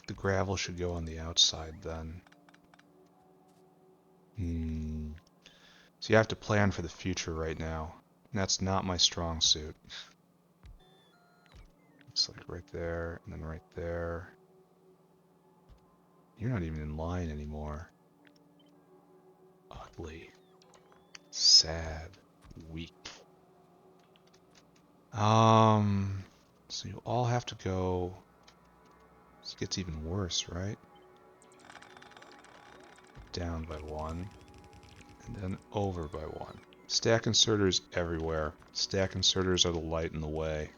the gravel should go on the outside then. So you have to plan for the future right now. And that's not my strong suit. It's like right there, and then right there. You're not even in line anymore. Ugly. Sad. Weak. So you all have to go. This gets even worse, right? Down by 1. And then over by 1. Stack inserters everywhere. Stack inserters are the light in the way.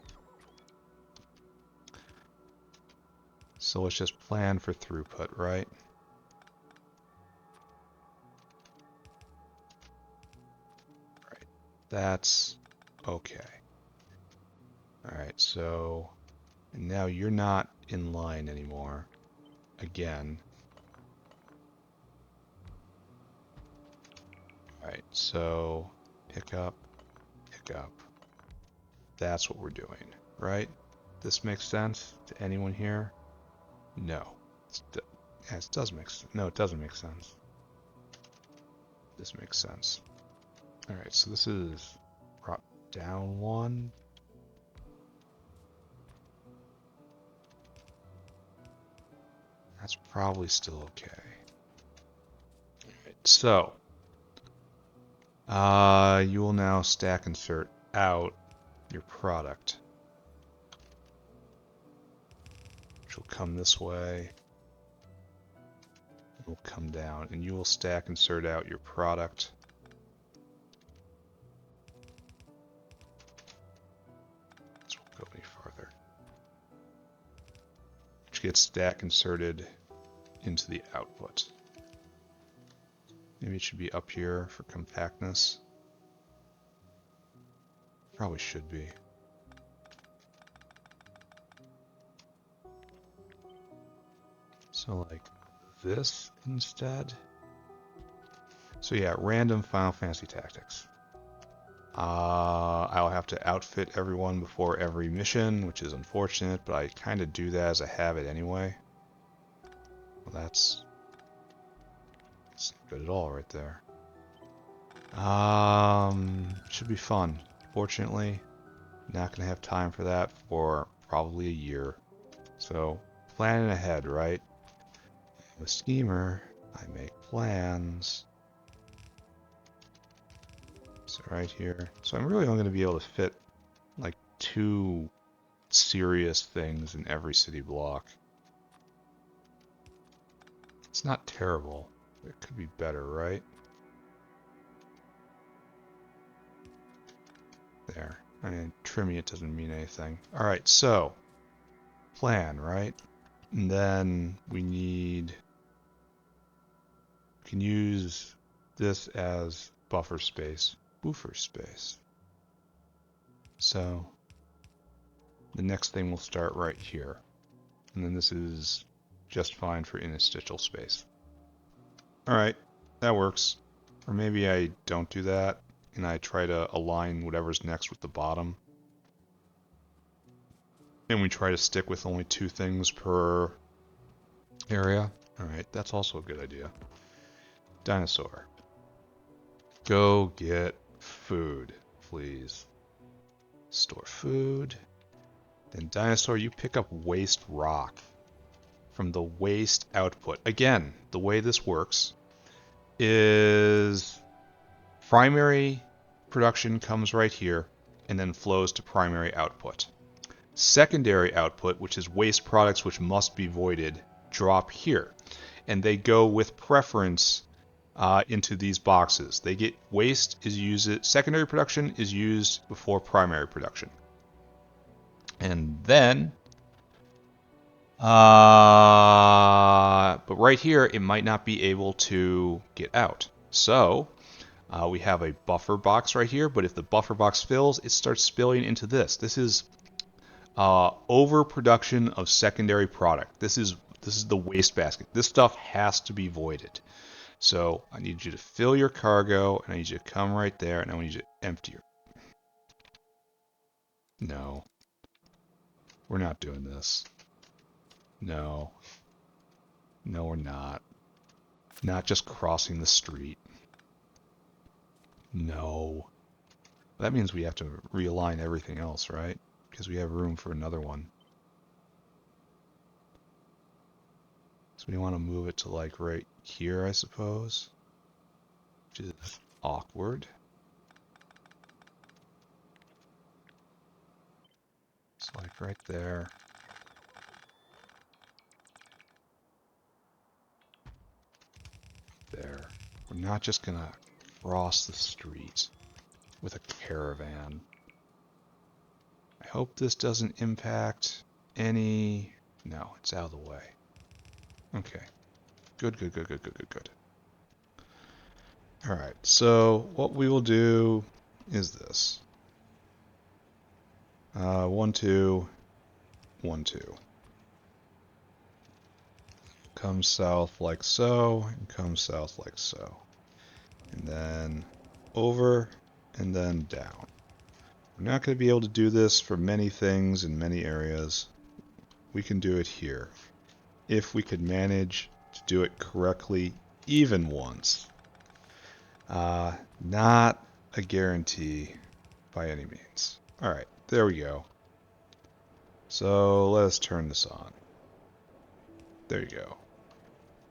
So let's just plan for throughput, right? Right. That's okay. Alright, so and now you're not in line anymore. Again. Alright, so pick up, pick up. That's what we're doing, right? This makes sense to anyone here? No. Yes, it does make sense. No, it doesn't make sense. This makes sense. Alright, so this is drop down one. That's probably still okay. Alright, so you will now stack insert out your product, which will come this way. It will come down, and you will stack insert out your product. This won't go any farther. Which gets stack inserted into the output. Maybe it should be up here for compactness. Probably should be. So like this instead. So yeah, random Final Fantasy Tactics. I'll have to outfit everyone before every mission, which is unfortunate, but I kind of do that as a habit anyway. Well, that's not good at all right there. Should be fun. Fortunately, not gonna have time for that for probably a year. So, planning ahead, right? I'm a schemer. I make plans. So right here. So I'm really only gonna be able to fit like 2 serious things in every city block. It's not terrible. It could be better, right? There. I mean, trimming it doesn't mean anything. Alright, so plan, right? And then we can use this as buffer space. So the next thing will start right here. And then this is just fine for interstitial space. Alright, that works. Or maybe I don't do that, and I try to align whatever's next with the bottom. And we try to stick with only 2 things per area. Alright, that's also a good idea. Dinosaur. Go get food, please. Store food. Then dinosaur, you pick up waste rock from the waste output. Again, the way this works is primary production comes right here and then flows to primary output. Secondary output, which is waste products which must be voided, drop here. And they go with preference into these boxes. They get waste is used, secondary production is used before primary production. And then, but right here, it might not be able to get out. So we have a buffer box right here, but if the buffer box fills, it starts spilling into this. This is overproduction of secondary product. This is the waste basket. This stuff has to be voided. So I need you to fill your cargo, and I need you to come right there, and I want you to empty your... No. We're not doing this. No. No, we're not. Not just crossing the street. No. That means we have to realign everything else, right? Because we have room for another one. So we want to move it to like right here, I suppose. Which is awkward. It's like right there. There. We're not just gonna cross the street with a caravan. I hope this doesn't impact any No, it's out of the way. Okay. Good, good, good, good, good, good, good. Alright, so what we will do is this. 1, 2, 1, 2. Come south like so, and come south like so. And then over, and then down. We're not going to be able to do this for many things in many areas. We can do it here. If we could manage to do it correctly even once. Not a guarantee by any means. Alright, there we go. So let us turn this on. There you go.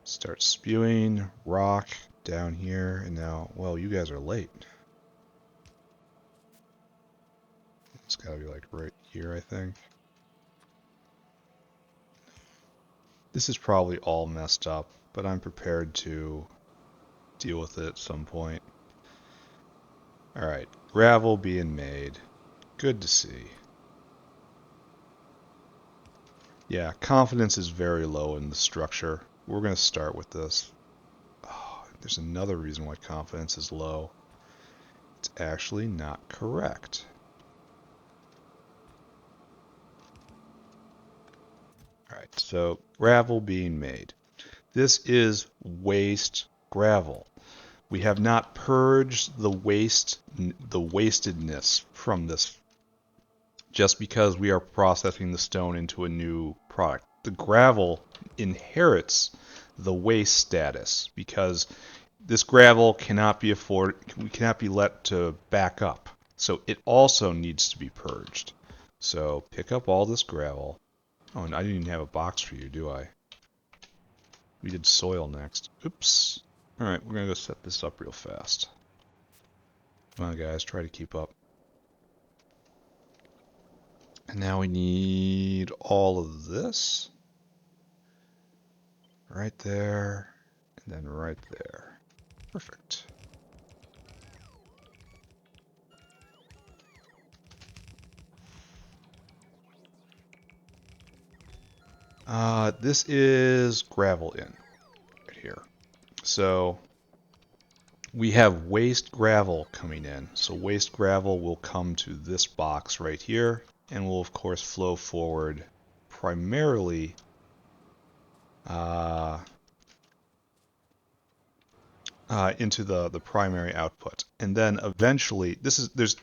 Start spewing rock down here, and now, well, you guys are late. It's gotta be like right here, I think. This is probably all messed up, but I'm prepared to deal with it at some point. Alright, gravel being made. Good to see. Yeah, confidence is very low in the structure. We're going to start with this. Oh, there's another reason why confidence is low. It's actually not correct. Alright, so gravel being made. This is waste gravel. We have not purged the wastedness from this just because we are processing the stone into a new product. The gravel inherits the waste status because this gravel cannot be let to back up. So it also needs to be purged. So pick up all this gravel. Oh, and I didn't even have a box for you, do I? We did soil next. Oops. Alright, we're going to go set this up real fast. Come on, guys, try to keep up. And now we need all of this. Right there, and then right there. Perfect. This is gravel in right here. So we have waste gravel coming in. So waste gravel will come to this box right here and will of course flow forward primarily into the primary output. And then eventually, there's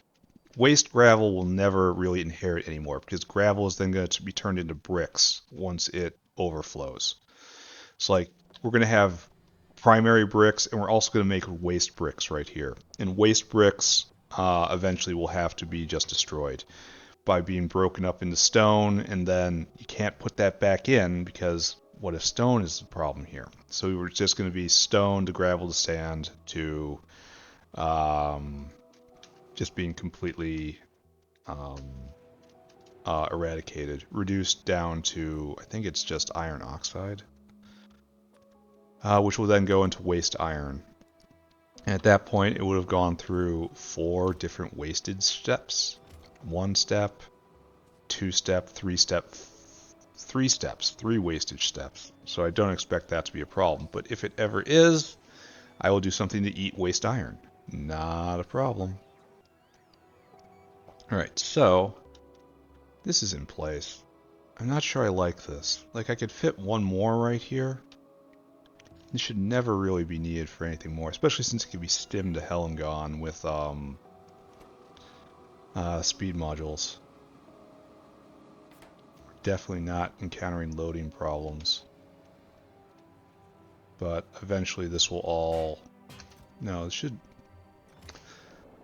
waste gravel will never really inherit anymore because gravel is then going to be turned into bricks once it overflows. So like we're going to have primary bricks and we're also going to make waste bricks right here. And waste bricks eventually will have to be just destroyed by being broken up into stone, and then you can't put that back in because what if stone is the problem here? So we were just going to be stone to gravel to sand to just being completely eradicated, reduced down to, I think it's just iron oxide, which will then go into waste iron. And at that point, it would have gone through 4 different wasted steps. 1 step, 2 step, 3 step, 3 steps, 3 wastage steps. So I don't expect that to be a problem. But if it ever is, I will do something to eat waste iron. Not a problem. Alright, so this is in place. I'm not sure I like this. Like, I could fit one more right here. This should never really be needed for anything more, especially since it can be stimmed to hell and gone with speed modules. Definitely not encountering loading problems. But eventually this will all... No, it should...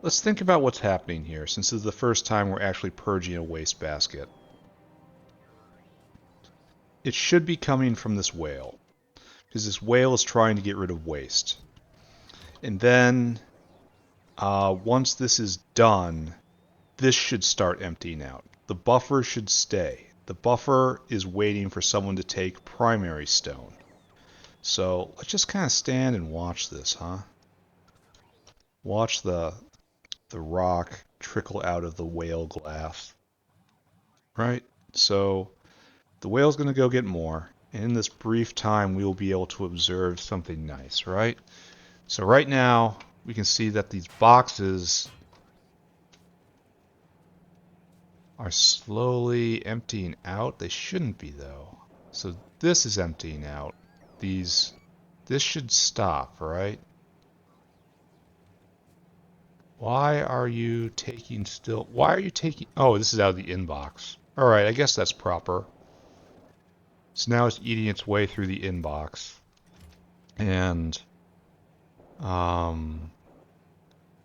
Let's think about what's happening here, since this is the first time we're actually purging a waste basket. It should be coming from this whale, because this whale is trying to get rid of waste. And then, once this is done, this should start emptying out. The buffer should stay. The buffer is waiting for someone to take primary stone. So let's just kind of stand and watch this, huh? Watch the rock trickle out of the whale glass. Right? So The whale's going to go get more. And in this brief time, we will be able to observe something nice, right? So right now, we can see that these boxes are slowly emptying out. They shouldn't be, though. So this is emptying out. This should stop, right? Why are you taking Why are you taking... Oh, this is out of the inbox. All right, I guess that's proper. So now it's eating its way through the inbox. And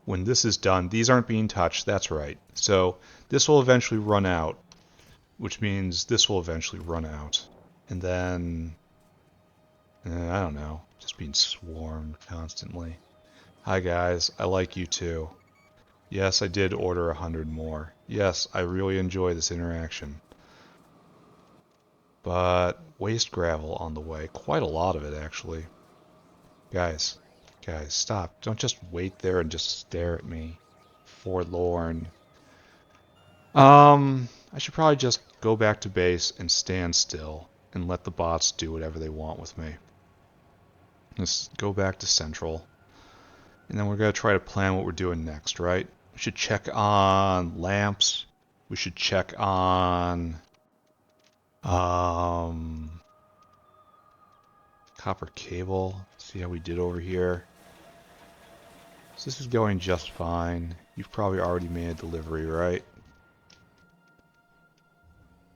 when this is done, these aren't being touched. That's right. So this will eventually run out, which means this will eventually run out. And then, I don't know, just being swarmed constantly. Hi guys, I like you too. Yes, I did order 100 more. Yes, I really enjoy this interaction. But waste gravel on the way. Quite a lot of it, actually. Guys, stop. Don't just wait there and just stare at me. Forlorn. I should probably just go back to base and stand still and let the bots do whatever they want with me. Let's go back to Central. And then we're going to try to plan what we're doing next, right? We should check on lamps. We should check on copper cable. See how we did over here. So this is going just fine. You've probably already made a delivery, right?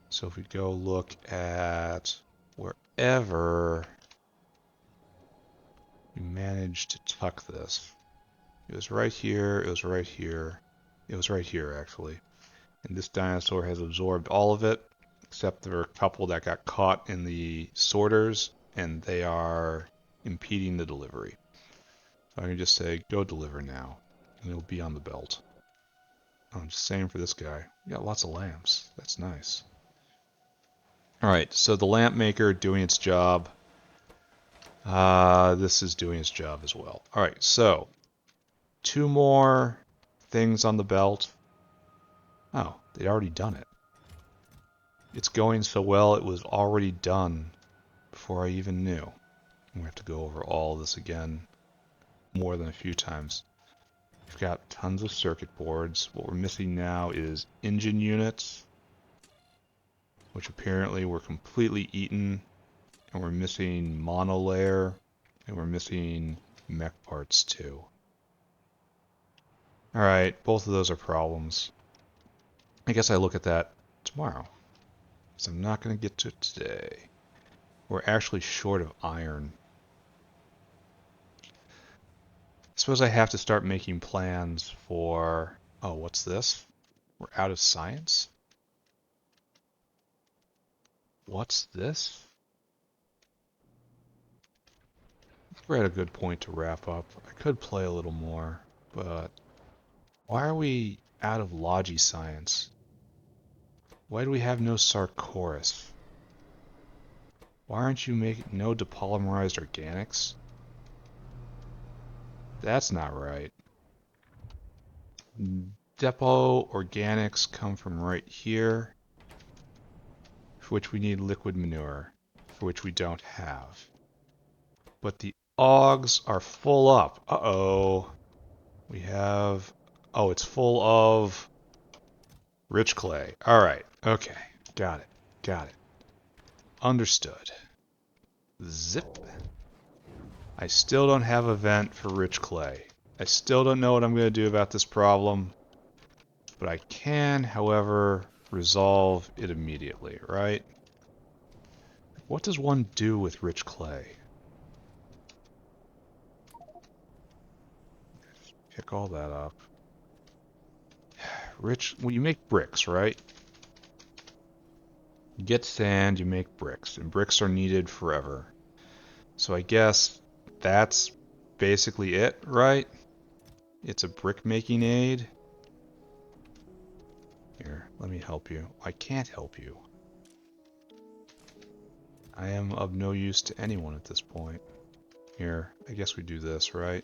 So if we go look at wherever we managed to tuck this. It was right here, it was right here, it was right here actually. And this dinosaur has absorbed all of it, except there are a couple that got caught in the sorters, and they are impeding the delivery. So I can just say, go deliver now, and it'll be on the belt. I'm just saying for this guy. We got lots of lamps. That's nice. Alright, so the lamp maker doing its job. This is doing its job as well. Alright, so 2 more things on the belt. Oh, they'd already done it. It's going so well, it was already done before I even knew. We have to go over all of this again more than a few times. We've got tons of circuit boards. What we're missing now is engine units, which apparently were completely eaten. And we're missing monolayer, and we're missing mech parts too. Alright, both of those are problems. I guess I look at that tomorrow, because I'm not going to get to it today. We're actually short of iron. I suppose I have to start making plans for... Oh, what's this? We're out of science? What's this? We're at a good point to wrap up. I could play a little more, but why are we out of logi science? Why do we have no Sarcoris? Why aren't you making no depolymerized organics? That's not right. Depo organics come from right here, for which we need liquid manure, for which we don't have. But the augs are full up. Uh-oh. We have... Oh, it's full of rich clay. All right. Okay. Got it. Got it. Understood. Zip. I still don't have a vent for rich clay. I still don't know what I'm going to do about this problem. But I can, however, resolve it immediately, right? What does one do with rich clay? Pick all that up. Well, you make bricks, right? You get sand, you make bricks, and bricks are needed forever. So I guess that's basically it, right? It's a brick making aid. Here, let me help you. I can't help you. I am of no use to anyone at this point. Here, I guess we do this, right?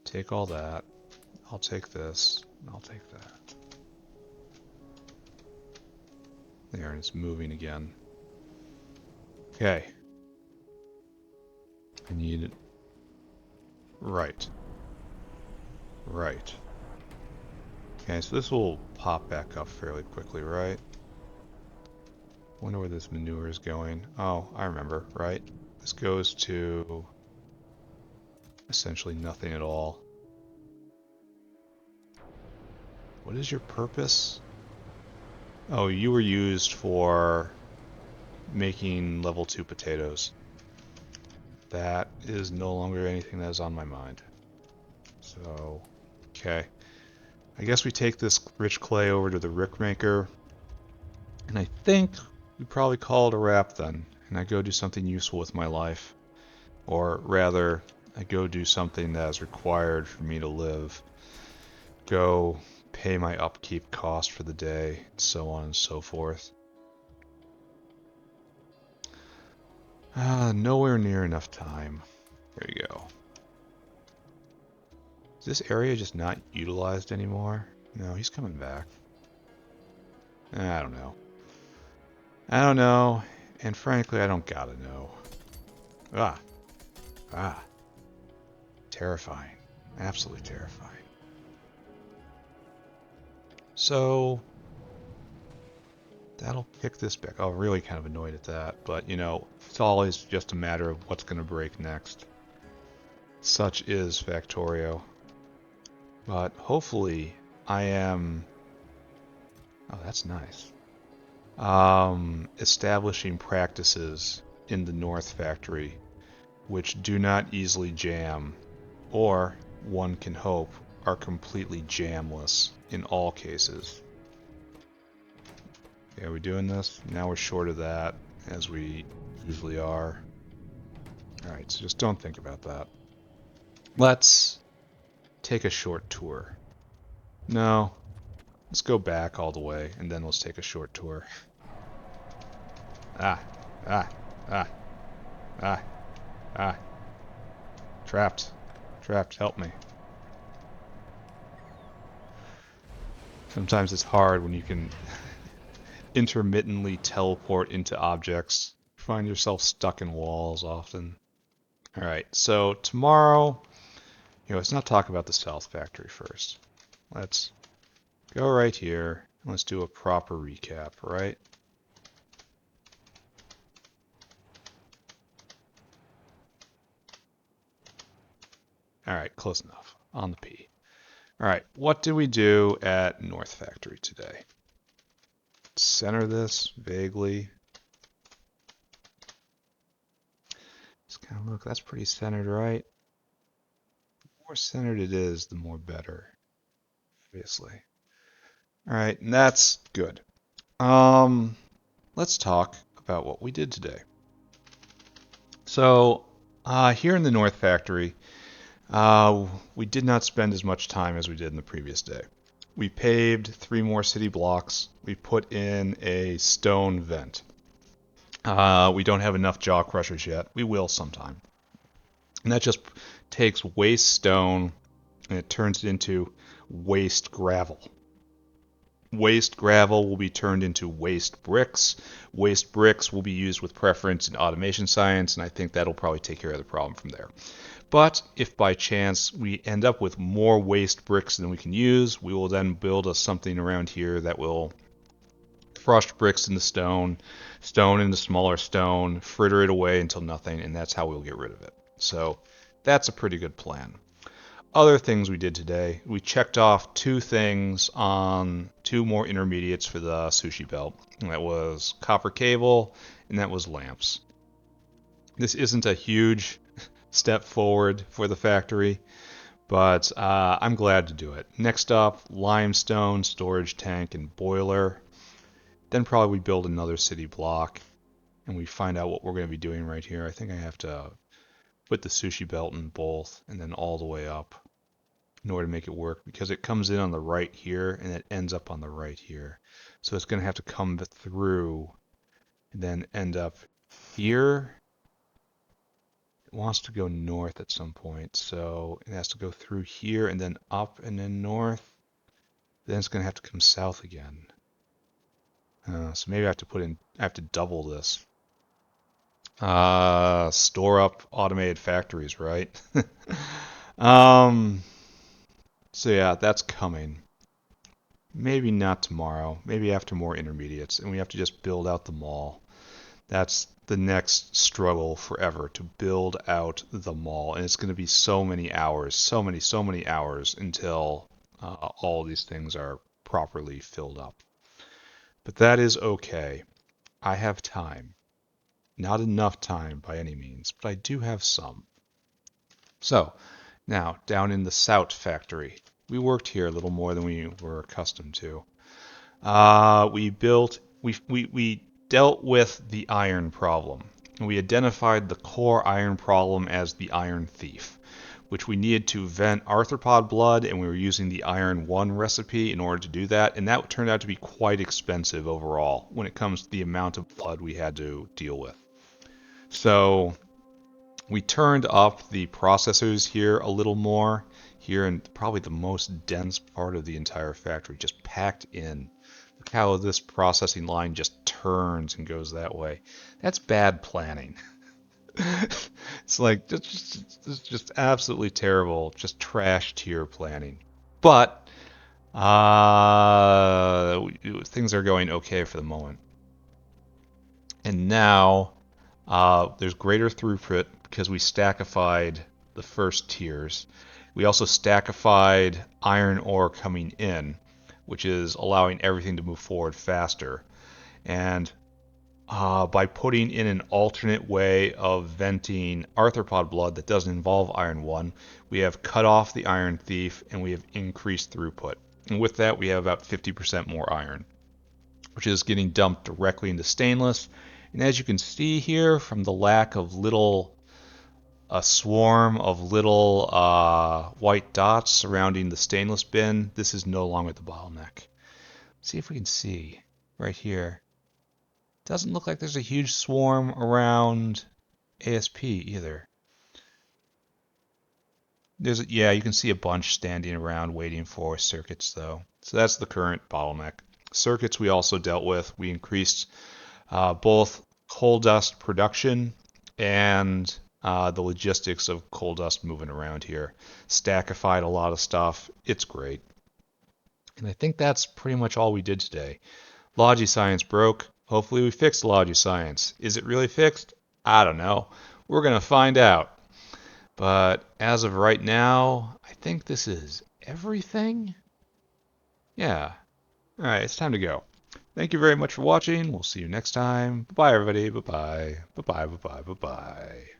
Take all that. I'll take this. And I'll take that. There, and it's moving again. Okay. I need it. Right. Right. Okay, so this will pop back up fairly quickly, right? Wonder where this manure is going. Oh, I remember, right? This goes to essentially nothing at all. What is your purpose? Oh, you were used for making level 2 potatoes. That is no longer anything that is on my mind. So, okay. I guess we take this rich clay over to the rick maker, and I think we probably call it a wrap then, and I go do something useful with my life. Or rather, I go do something that is required for me to live. Go pay my upkeep cost for the day, and so on and so forth. Nowhere near enough time. There you go. Is this area just not utilized anymore? No, he's coming back. I don't know. I don't know, and frankly, I don't gotta know. Ah, ah. Terrifying. Absolutely terrifying. So, that'll pick this back. I'm really kind of annoyed at that, but you know, it's always just a matter of what's going to break next. Such is Factorio. But hopefully, I am. Oh, that's nice. Establishing practices in the North Factory which do not easily jam, or, one can hope, are completely jamless in all cases. Okay, are we doing this? Now we're short of that, as we usually are. Alright, so just don't think about that. Let's take a short tour. No, let's go back all the way, and then let's take a short tour. Ah, ah, ah, ah, ah. Trapped. Trapped, help me. Sometimes it's hard when you can intermittently teleport into objects. Find yourself stuck in walls often. Alright, so tomorrow, let's not talk about the South Factory first. Let's go right here. And let's do a proper recap, right? Alright, close enough. On the P. Alright, what did we do at North Factory today? Center this vaguely. Just kind of look, that's pretty centered, right? The more centered it is, the more better, obviously. Alright, and that's good. Let's talk about what we did today. So, here in the North Factory, we did not spend as much time as we did in the previous day. We paved 3 more city blocks. We put in a stone vent. We don't have enough jaw crushers yet. We will sometime. And that just takes waste stone and it turns it into waste gravel. Waste gravel will be turned into waste bricks. Waste bricks will be used with preference in automation science, and I think that'll probably take care of the problem from there. But if by chance we end up with more waste bricks than we can use, we will then build us something around here that will crush bricks into stone, stone into smaller stone, fritter it away until nothing, and that's how we'll get rid of it. So that's a pretty good plan. Other things we did today, we checked off 2 things on 2 more intermediates for the sushi belt. And that was copper cable, and that was lamps. This isn't a huge step forward for the factory, but I'm glad to do it. Next up, limestone, storage tank, and boiler. Then probably we build another city block, and we find out what we're going to be doing right here. I think I have to put the sushi belt in both, and then all the way up in order to make it work, because it comes in on the right here and it ends up on the right here. So it's going to have to come through and then end up here. It wants to go north at some point, so it has to go through here and then up and then north. Then it's going to have to come south again. So maybe I have to double this. Store up automated factories, right? um, so yeah, that's coming. Maybe not tomorrow. Maybe after more intermediates, and we have to just build out the mall. That's the next struggle forever to build out the mall, and it's going to be so many hours, so many hours until all these things are properly filled up. But that is okay. I have time. Not enough time by any means, but I do have some. So, now down in the Sout factory, we worked here a little more than we were accustomed to. We dealt with the iron problem. We identified the core iron problem as the iron thief, which we needed to vent arthropod blood, and we were using the iron 1 recipe in order to do that, and that turned out to be quite expensive overall when it comes to the amount of blood we had to deal with. So we turned up the processors here a little more, here in probably the most dense part of the entire factory, just packed in. Look how this processing line just turns and goes that way. That's bad planning. It's like just absolutely terrible, just trash tier planning. But things are going okay for the moment. And now there's greater throughput because we stackified the first tiers. We also stackified iron ore coming in, which is allowing everything to move forward faster. And by putting in an alternate way of venting arthropod blood that doesn't involve iron 1, we have cut off the iron thief and we have increased throughput. And with that, we have about 50% more iron, which is getting dumped directly into stainless. And as you can see here, from the lack of a swarm of little white dots surrounding the stainless bin, this is no longer the bottleneck. Let's see if we can see right here. Doesn't look like there's a huge swarm around ASP either. Yeah, you can see a bunch standing around waiting for circuits though. So that's the current bottleneck. Circuits we also dealt with. We increased both coal dust production and the logistics of coal dust moving around here. Stackified a lot of stuff. It's great. And I think that's pretty much all we did today. Logiscience broke. Hopefully we fixed Logiscience. Is it really fixed? I don't know. We're going to find out. But as of right now, I think this is everything. Yeah. All right, it's time to go. Thank you very much for watching. We'll see you next time. Bye, everybody. Bye-bye. Bye-bye, bye-bye, bye-bye.